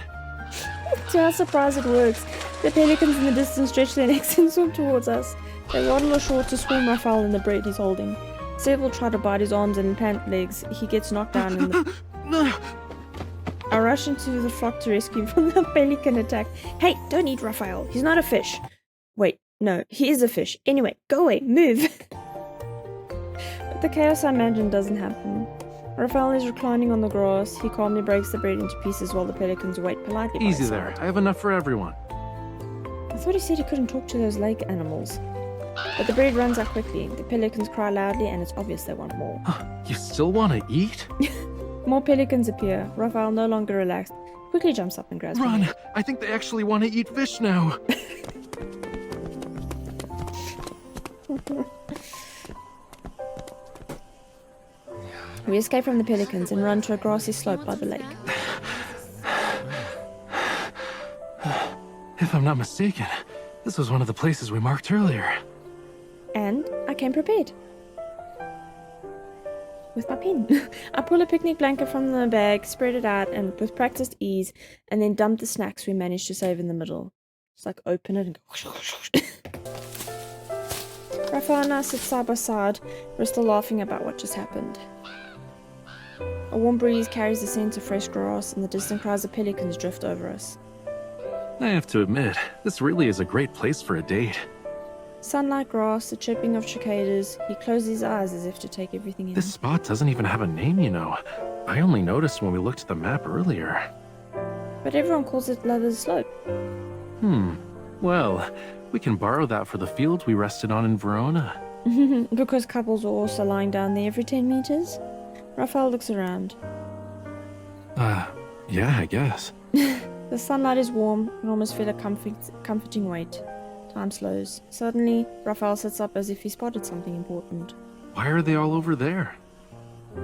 To our surprise, it works. The pelicans in the distance stretch their necks and swim towards us. They waddle ashore to swim Raphael in the bread he's holding. Several try to bite his arms and pant legs. He gets knocked down in the... I rush into the flock to rescue him from the pelican attack. Hey, don't eat Raphael. He's not a fish. Wait, no, he is a fish. Anyway, go away, move. But the chaos I imagined doesn't happen. Raphael is reclining on the grass. He calmly breaks the bread into pieces while the pelicans wait politely by Easy his there. side. I have enough for everyone. I thought he said he couldn't talk to those lake animals. But the bread runs out quickly. The pelicans cry loudly and it's obvious they want more. You still want to eat? More pelicans appear. Raphael, no longer relaxed, quickly jumps up and grabs Run! one. I think they actually want to eat fish now. We escape from the pelicans and run to a grassy slope by the lake. If I'm not mistaken, this was one of the places we marked earlier. And I came prepared. With my pen. I pull a picnic blanket from the bag, spread it out, and with practiced ease, and then dump the snacks we managed to save in the middle. Just like open it and go. Raphael and I sit side by side. We're still laughing about what just happened. A warm breeze carries the scent of fresh grass, and the distant cries of pelicans drift over us. I have to admit, this really is a great place for a date. Sunlight, grass, the chirping of cicadas. He closes his eyes as if to take everything in. This spot doesn't even have a name, you know. I only noticed when we looked at the map earlier. But everyone calls it Lover's Slope. Well, we can borrow that for the field we rested on in Verona. Because couples are also lying down there every 10 meters? Raphael looks around. Yeah, I guess. The sunlight is warm and almost feel a comforting weight. Time slows. Suddenly, Raphael sits up as if he spotted something important. Why are they all over there?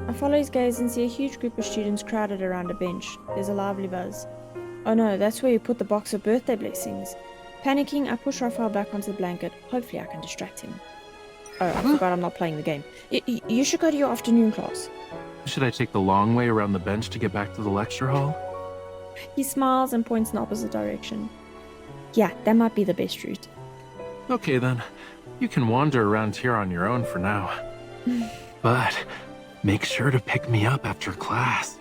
I follow his gaze and see a huge group of students crowded around a bench. There's a lively buzz. Oh no, that's where you put the box of birthday blessings. Panicking, I push Raphael back onto the blanket. Hopefully I can distract him. Oh, I forgot I'm not playing the game. You should go to your afternoon class. Should I take the long way around the bench to get back to the lecture hall? He smiles and points in the opposite direction. Yeah, that might be the best route. Okay then. You can wander around here on your own for now. But make sure to pick me up after class.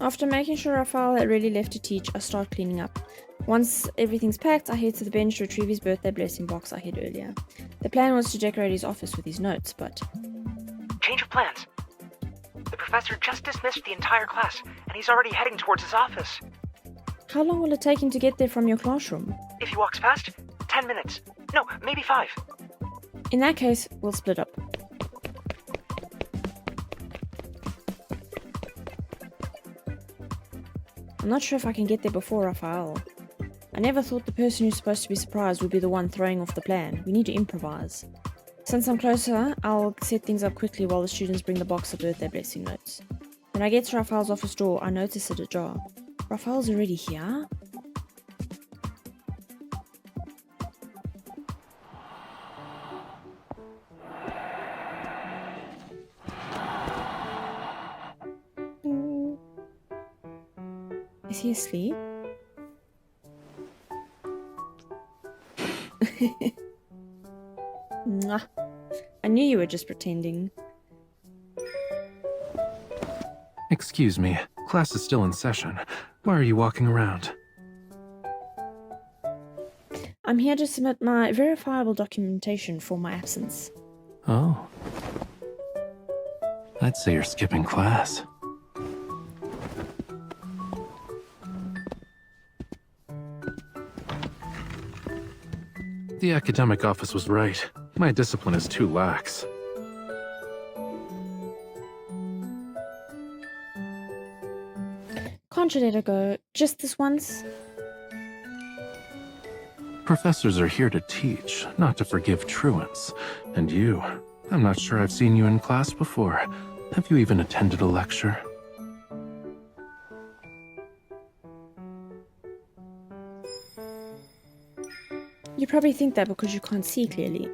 After making sure Raphael had really left to teach, I start cleaning up. Once everything's packed, I head to the bench to retrieve his birthday blessing box I hid earlier. The plan was to decorate his office with his notes, but... Change of plans. The professor just dismissed the entire class, and he's already heading towards his office. How long will it take him to get there from your classroom? If he walks fast, 10 minutes. No, maybe 5. In that case, we'll split up. I'm not sure if I can get there before Raphael. I never thought the person who's supposed to be surprised would be the one throwing off the plan. We need to improvise. Since I'm closer, I'll set things up quickly while the students bring the box of birthday blessing notes. When I get to Raphael's office door, I notice it ajar. Raphael's already here? Is he asleep? Mwah. I knew you were just pretending. Excuse me, class is still in session. Why are you walking around? I'm here to submit my verifiable documentation for my absence. Oh. I'd say you're skipping class. The academic office was right. My discipline is too lax. Can't you let her go just this once? Professors are here to teach, not to forgive truants. And you, I'm not sure I've seen you in class before. Have you even attended a lecture? You probably think that because you can't see clearly.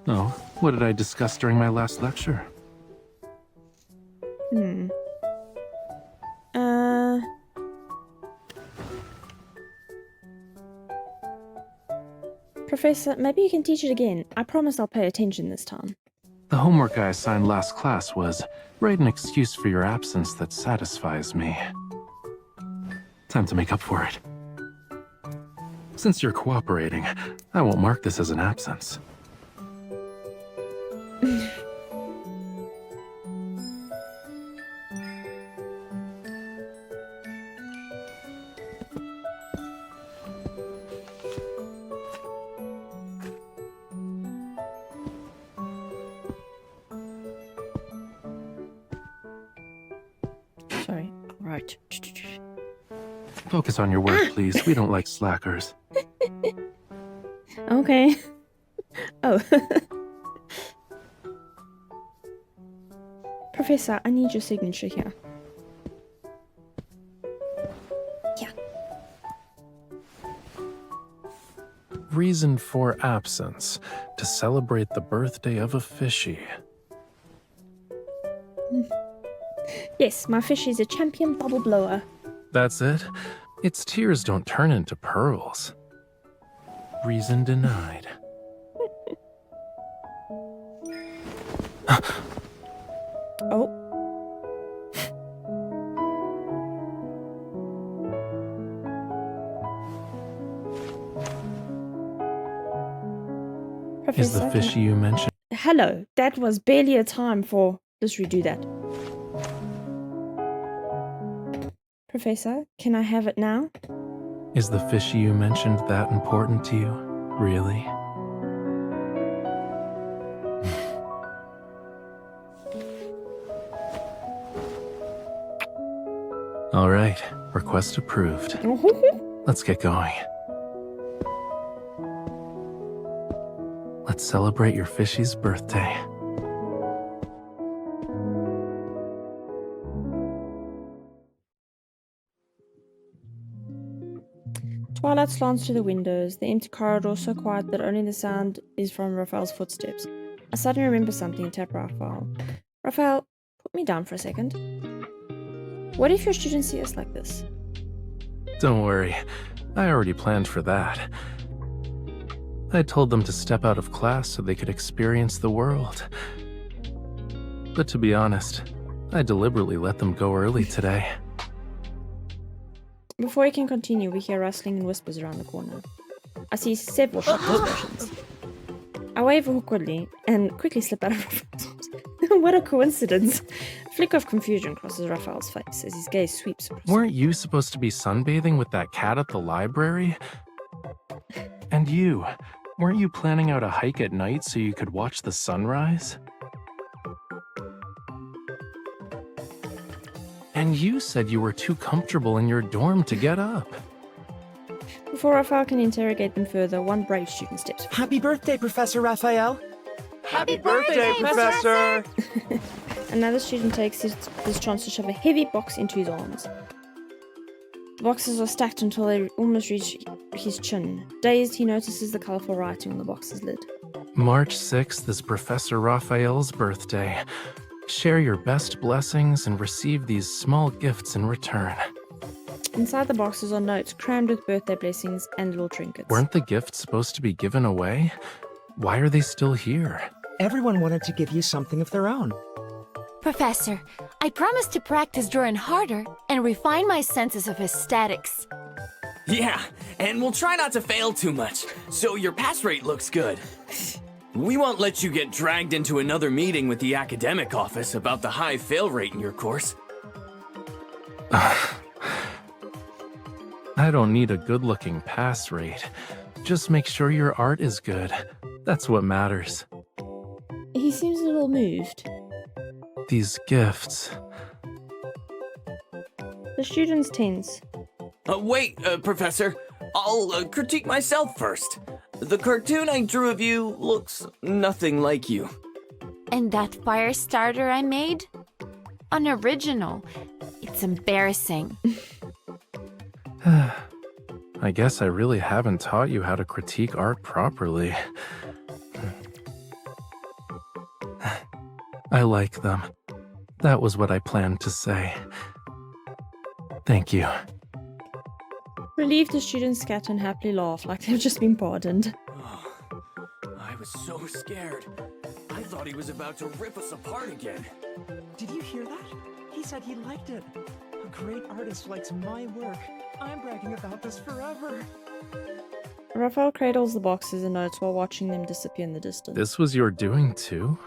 Oh, what did I discuss during my last lecture? Professor, maybe you can teach it again. I promise I'll pay attention this time. The homework I assigned last class was, write an excuse for your absence that satisfies me. Time to make up for it. Since you're cooperating, I won't mark this as an absence. Sorry. Right. Focus on your work, please. We don't like slackers. Okay. Oh. Professor, I need your signature here. Yeah. Reason for absence: to celebrate the birthday of a fishy. Yes, my fish is a champion bubble blower. That's it? Its tears don't turn into pearls. Reason denied. Oh. Professor, Is the fishy you mentioned? Hello, that was barely a time for... Let's redo that. Professor, can I have it now? Is the fishy you mentioned that important to you? Really? All right, request approved. Let's get going. Let's celebrate your fishy's birthday. Twilight slants through the windows, the empty corridor so quiet that only the sound is from Raphael's footsteps. I suddenly remember something and tap Raphael. Raphael, put me down for a second. What if your students see us like this? Don't worry, I already planned for that. I told them to step out of class so they could experience the world. But to be honest, I deliberately let them go early today. Before we can continue, we hear rustling and whispers around the corner. I see several shop explosions. I wave awkwardly and quickly slip out of Raphael's arms. What a coincidence! A flick of confusion crosses Raphael's face as his gaze sweeps across. Weren't you supposed to be sunbathing with that cat at the library? And you, weren't you planning out a hike at night so you could watch the sunrise? And you said you were too comfortable in your dorm to get up. Before Raphael can interrogate them further, one brave student steps forward. Happy birthday, Professor Rafayel! Happy birthday, Professor! Another student takes this chance to shove a heavy box into his arms. The boxes are stacked until they almost reach his chin. Dazed, he notices the colorful writing on the box's lid. March 6th is Professor Raphael's birthday. Share your best blessings and receive these small gifts in return. Inside the boxes are notes crammed with birthday blessings and little trinkets. Weren't the gifts supposed to be given away? Why are they still here? Everyone wanted to give you something of their own. Professor, I promise to practice drawing harder and refine my senses of aesthetics. Yeah, and we'll try not to fail too much, so your pass rate looks good. We won't let you get dragged into another meeting with the academic office about the high fail rate in your course. I don't need a good-looking pass rate. Just make sure your art is good. That's what matters. He seems a little moved. These gifts. The student's tense. Wait, Professor. I'll critique myself first. The cartoon I drew of you looks nothing like you. And that fire starter I made? Unoriginal. It's embarrassing. I guess I really haven't taught you how to critique art properly. I like them. That was what I planned to say. Thank you. Relieved, the students scatter and happily laugh like they've just been pardoned. I was so scared. I thought he was about to rip us apart again. Did you hear that? He said he liked it. A great artist likes my work. I'm bragging about this forever. Raphael cradles the boxes and notes while watching them disappear in the distance. This was your doing too?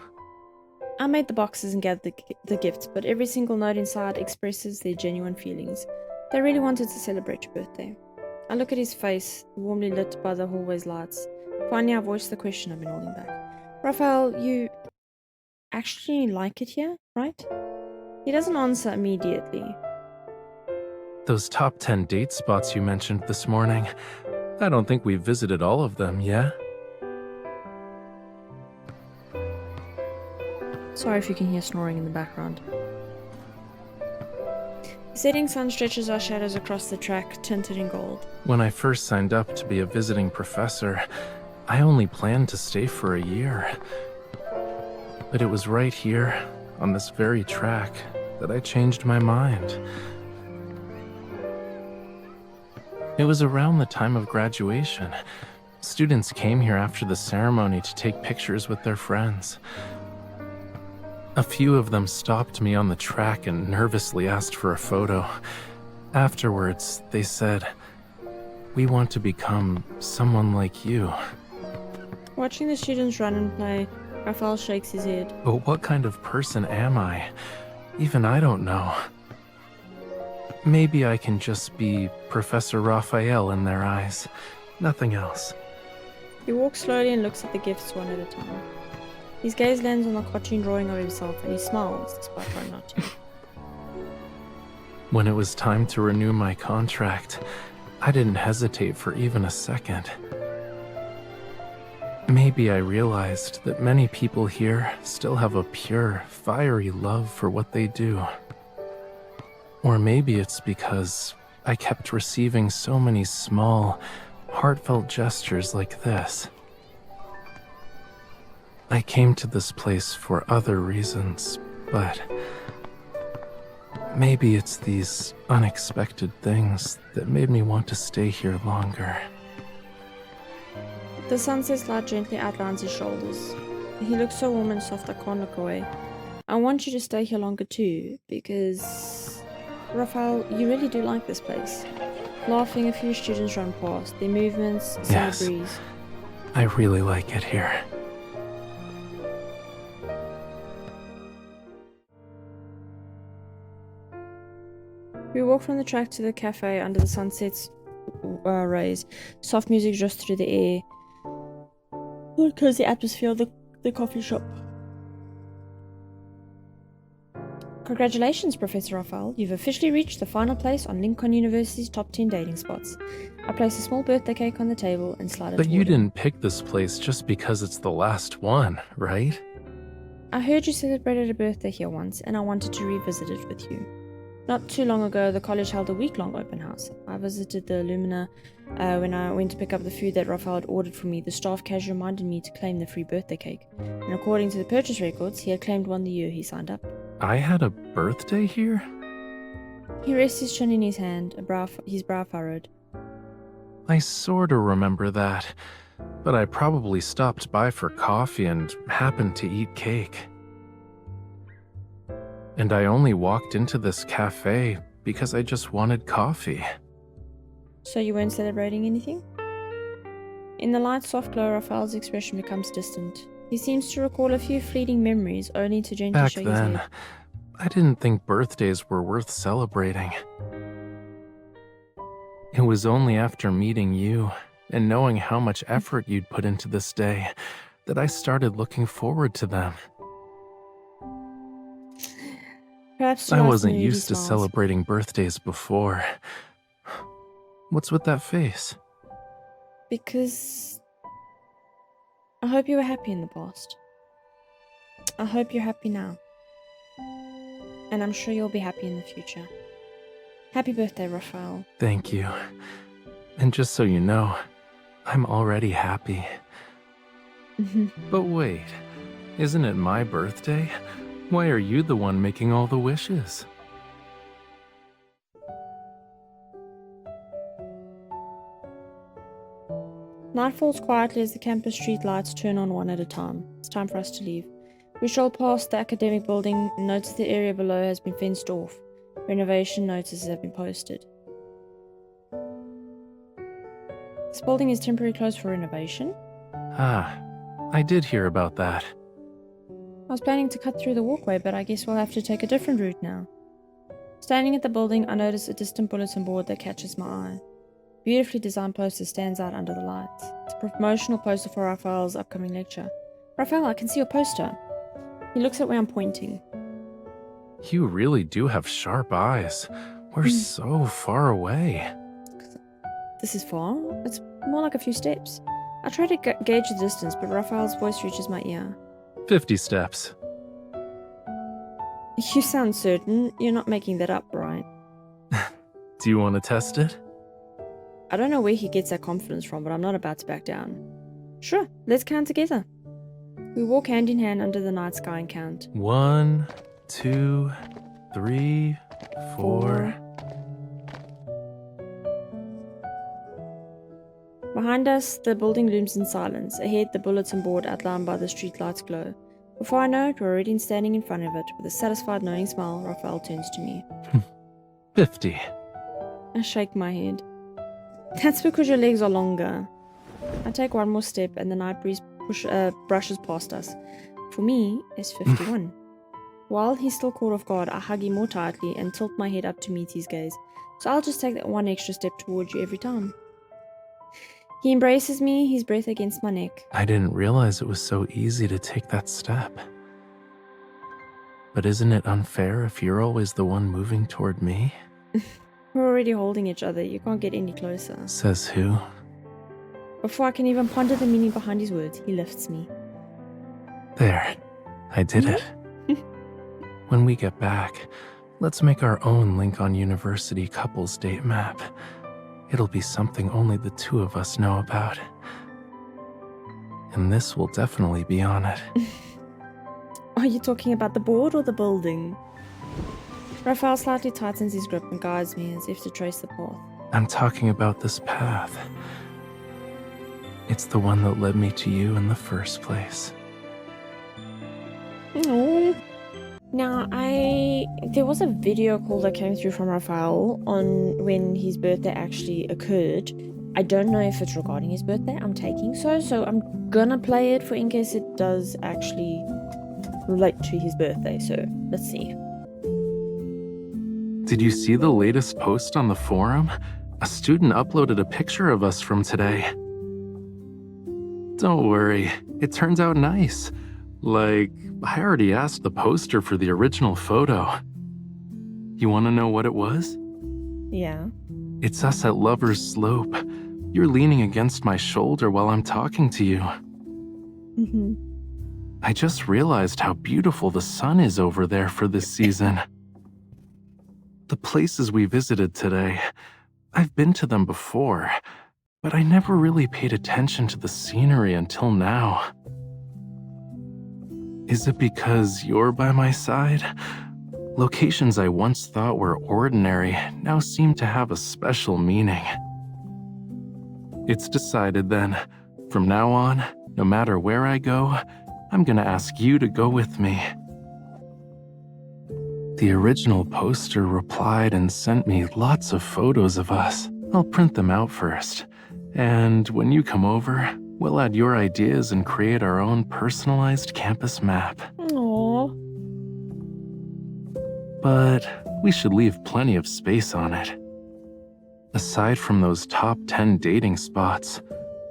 I made the boxes and gathered the gifts, but every single note inside expresses their genuine feelings. They really wanted to celebrate your birthday. I look at his face, warmly lit by the hallway's lights. Finally, I voice the question I've been holding back. Raphael, you actually like it here, right? He doesn't answer immediately. Those top 10 date spots you mentioned this morning. I don't think we've visited all of them, yeah? Sorry if you can hear snoring in the background. The setting sun stretches our shadows across the track, tinted in gold. When I first signed up to be a visiting professor, I only planned to stay for a year. But it was right here, on this very track, that I changed my mind. It was around the time of graduation. Students came here after the ceremony to take pictures with their friends. A few of them stopped me on the track and nervously asked for a photo. Afterwards, they said, "We want to become someone like you." Watching the students run and play, Raphael shakes his head. But what kind of person am I? Even I don't know. Maybe I can just be Professor Rafayel in their eyes. Nothing else. He walks slowly and looks at the gifts one at a time. His gaze lands on the cartoon drawing of himself and he smiles, despite trying not to. When it was time to renew my contract, I didn't hesitate for even a second. Maybe I realized that many people here still have a pure, fiery love for what they do. Or maybe it's because I kept receiving so many small, heartfelt gestures like this. I came to this place for other reasons, but maybe it's these unexpected things that made me want to stay here longer. The sunset's light gently outlines his shoulders. He looks so warm and soft I can't look away. I want you to stay here longer too, because... Raphael, you really do like this place. Laughing, a few students run past, their movements, Yes, the breeze. I really like it here. We walk from the track to the cafe under the sunset's rays. Soft music drifts through the air. What cozy atmosphere of the coffee shop. Congratulations, Professor Rafayel. You've officially reached the final place on Lincoln University's top 10 dating spots. I place a small birthday cake on the table and slide it But you toward him. didn't pick this place just because it's the last one, right? I heard you celebrated a birthday here once, and I wanted to revisit it with you. Not too long ago, the college held a week-long open house. I visited the Illumina. When I went to pick up the food that Raphael had ordered for me, the staff cashier reminded me to claim the free birthday cake. And according to the purchase records, he had claimed one the year he signed up. I had a birthday here? He rests his chin in his hand, his brow furrowed. I sorta remember that, but I probably stopped by for coffee and happened to eat cake. And I only walked into this cafe because I just wanted coffee. So you weren't celebrating anything? In the light soft glow, Raphael's expression becomes distant. He seems to recall a few fleeting memories, only to gently Back shake his then, head. I didn't think birthdays were worth celebrating. It was only after meeting you and knowing how much effort you'd put into this day that I started looking forward to them. Perhaps I July's wasn't moody used to smiles. celebrating birthdays before. What's with that face? Because I hope you were happy in the past. I hope you're happy now. And I'm sure you'll be happy in the future. Happy birthday, Raphael. Thank you. And just so you know, I'm already happy. But wait, isn't it my birthday? Why are you the one making all the wishes? Night falls quietly as the campus street lights turn on one at a time. It's time for us to leave. We stroll past the academic building and notice the area below has been fenced off. Renovation notices have been posted. This building is temporarily closed for renovation. Ah, I did hear about that. I was planning to cut through the walkway, but I guess we'll have to take a different route now. Standing at the building, I notice a distant bulletin board that catches my eye. A beautifully designed poster stands out under the lights. It's a promotional poster for Raphael's upcoming lecture. Raphael, I can see your poster. He looks at where I'm pointing. You really do have sharp eyes. We're so far away. This is far. It's more like a few steps. I try to gauge the distance, but Raphael's voice reaches my ear. 50 steps. You sound certain. You're not making that up, right? Do you want to test it? I don't know where he gets that confidence from, but I'm not about to back down. Sure, let's count together. We walk hand in hand under the night sky and count. 1, 2, 3, 4. Behind us, the building looms in silence. Ahead, the bulletin board outlined by the streetlights glow. Before I know it, we're already standing in front of it. With a satisfied, knowing smile, Raphael turns to me. 50. I shake my head. That's because your legs are longer. I take one more step and the night breeze brushes past us. For me, it's 51. While he's still caught off guard, I hug him more tightly and tilt my head up to meet his gaze. So I'll just take that one extra step towards you every time. He embraces me, his breath against my neck. I didn't realize it was so easy to take that step. But isn't it unfair if you're always the one moving toward me? We're already holding each other. You can't get any closer. Says who? Before I can even ponder the meaning behind his words, he lifts me. There. I did it. When we get back, let's make our own Link on University couples date map. It'll be something only the two of us know about. And this will definitely be on it. Are you talking about the board or the building? Raphael slightly tightens his grip and guides me as if to trace the path. I'm talking about this path. It's the one that led me to you in the first place. Oh. Now, there was a video call that came through from Rafayel on when his birthday actually occurred. I don't know if it's regarding his birthday. I'm taking so I'm gonna play it for in case it does actually relate to his birthday. So let's see. Did you see the latest post on the forum? A student uploaded a picture of us from today. Don't worry, it turns out nice. Like, I already asked the poster for the original photo. You want to know what it was? Yeah. It's us at Lover's Slope. You're leaning against my shoulder while I'm talking to you. I just realized how beautiful the sun is over there for this season. The places we visited today, I've been to them before, but I never really paid attention to the scenery until now. Is it because you're by my side? Locations I once thought were ordinary now seem to have a special meaning. It's decided then. From now on, no matter where I go, I'm gonna ask you to go with me. The original poster replied and sent me lots of photos of us. I'll print them out first. And when you come over, we'll add your ideas and create our own personalized campus map. Aww. But we should leave plenty of space on it. Aside from those top 10 dating spots,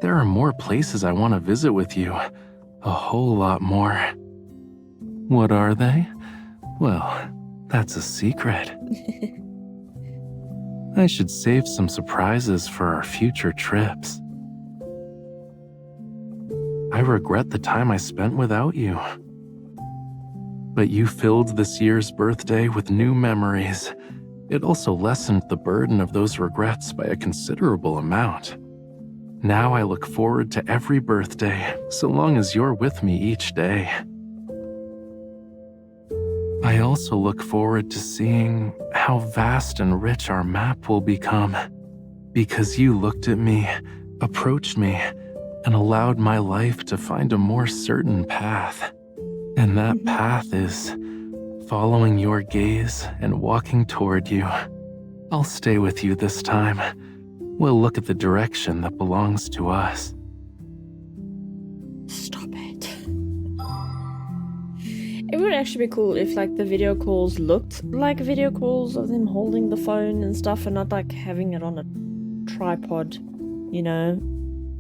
there are more places I want to visit with you. A whole lot more. What are they? Well, that's a secret. I should save some surprises for our future trips. I regret the time I spent without you. But you filled this year's birthday with new memories. It also lessened the burden of those regrets by a considerable amount. Now I look forward to every birthday, so long as you're with me each day. I also look forward to seeing how vast and rich our map will become, because you looked at me, approached me, and allowed my life to find a more certain path. And that path is following your gaze and walking toward you. I'll stay with you this time. We'll look at the direction that belongs to us. Stop it. It would actually be cool if like the video calls looked like video calls of them holding the phone and stuff and not like having it on a tripod, you know?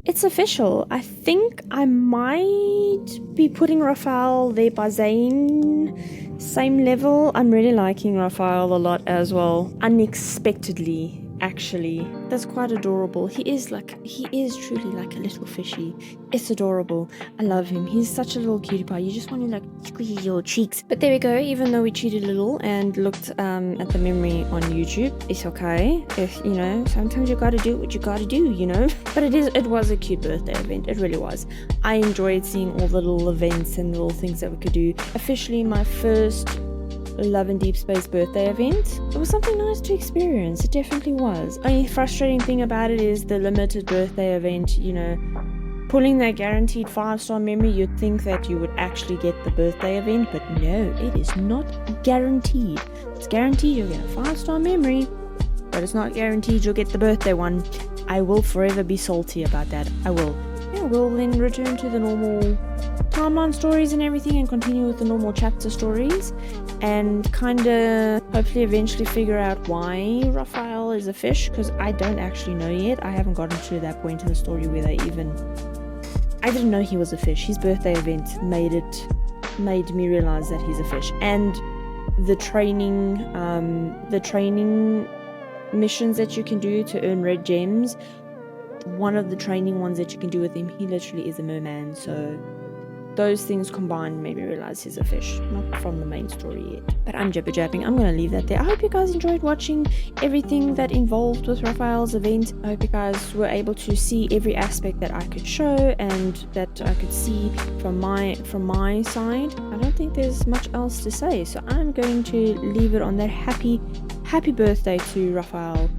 It's official. I think I might be putting Rafayel there by Zane. Same level. I'm really liking Rafayel a lot as well. Unexpectedly. Actually, that's quite adorable. He is truly like a little fishy. It's adorable. I love him. He's such a little cutie pie. You just want to like squeeze your cheeks. But there we go. Even though we cheated a little and looked at the memory on YouTube, it's okay. If you know, sometimes you gotta do what you gotta do, you know. But it was a cute birthday event. It really was. I enjoyed seeing all the little events and little things that we could do. Officially my first Love and Deepspace birthday event. It was something nice to experience. It definitely was. Only frustrating thing about it is the limited birthday event, you know, pulling that guaranteed 5-star memory. You'd think that you would actually get the birthday event, but no, it is not guaranteed. It's guaranteed you'll get a 5-star memory, but it's not guaranteed you'll get the birthday one. I will forever be salty about that. I will. Yeah, we'll then return to the normal timeline stories and everything and continue with the normal chapter stories and kind of hopefully eventually figure out why Rafayel is a fish, because I don't actually know yet. I haven't gotten to that point in the story where I didn't know he was a fish. His birthday event made me realize that he's a fish. And the training missions that you can do to earn red gems, one of the training ones that you can do with him, he literally is a merman. So those things combined made me realize he's a fish. Not from the main story yet. But I'm jibber-jabbing. I'm going to leave that there. I hope you guys enjoyed watching everything that involved with Rafayel's event. I hope you guys were able to see every aspect that I could show and that I could see from my side. I don't think there's much else to say. So I'm going to leave it on that happy birthday to Rafayel.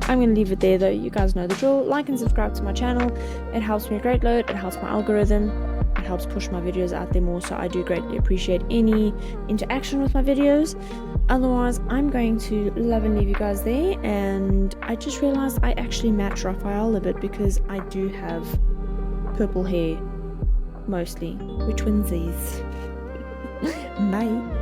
I'm going to leave it there though. You guys know the drill. Like and subscribe to my channel. It helps me a great load. It helps my algorithm. It helps push my videos out there more, so I do greatly appreciate any interaction with my videos. Otherwise, I'm going to love and leave you guys there, and I just realized I actually match Rafayel a bit because I do have purple hair, mostly. We're twinsies. Bye.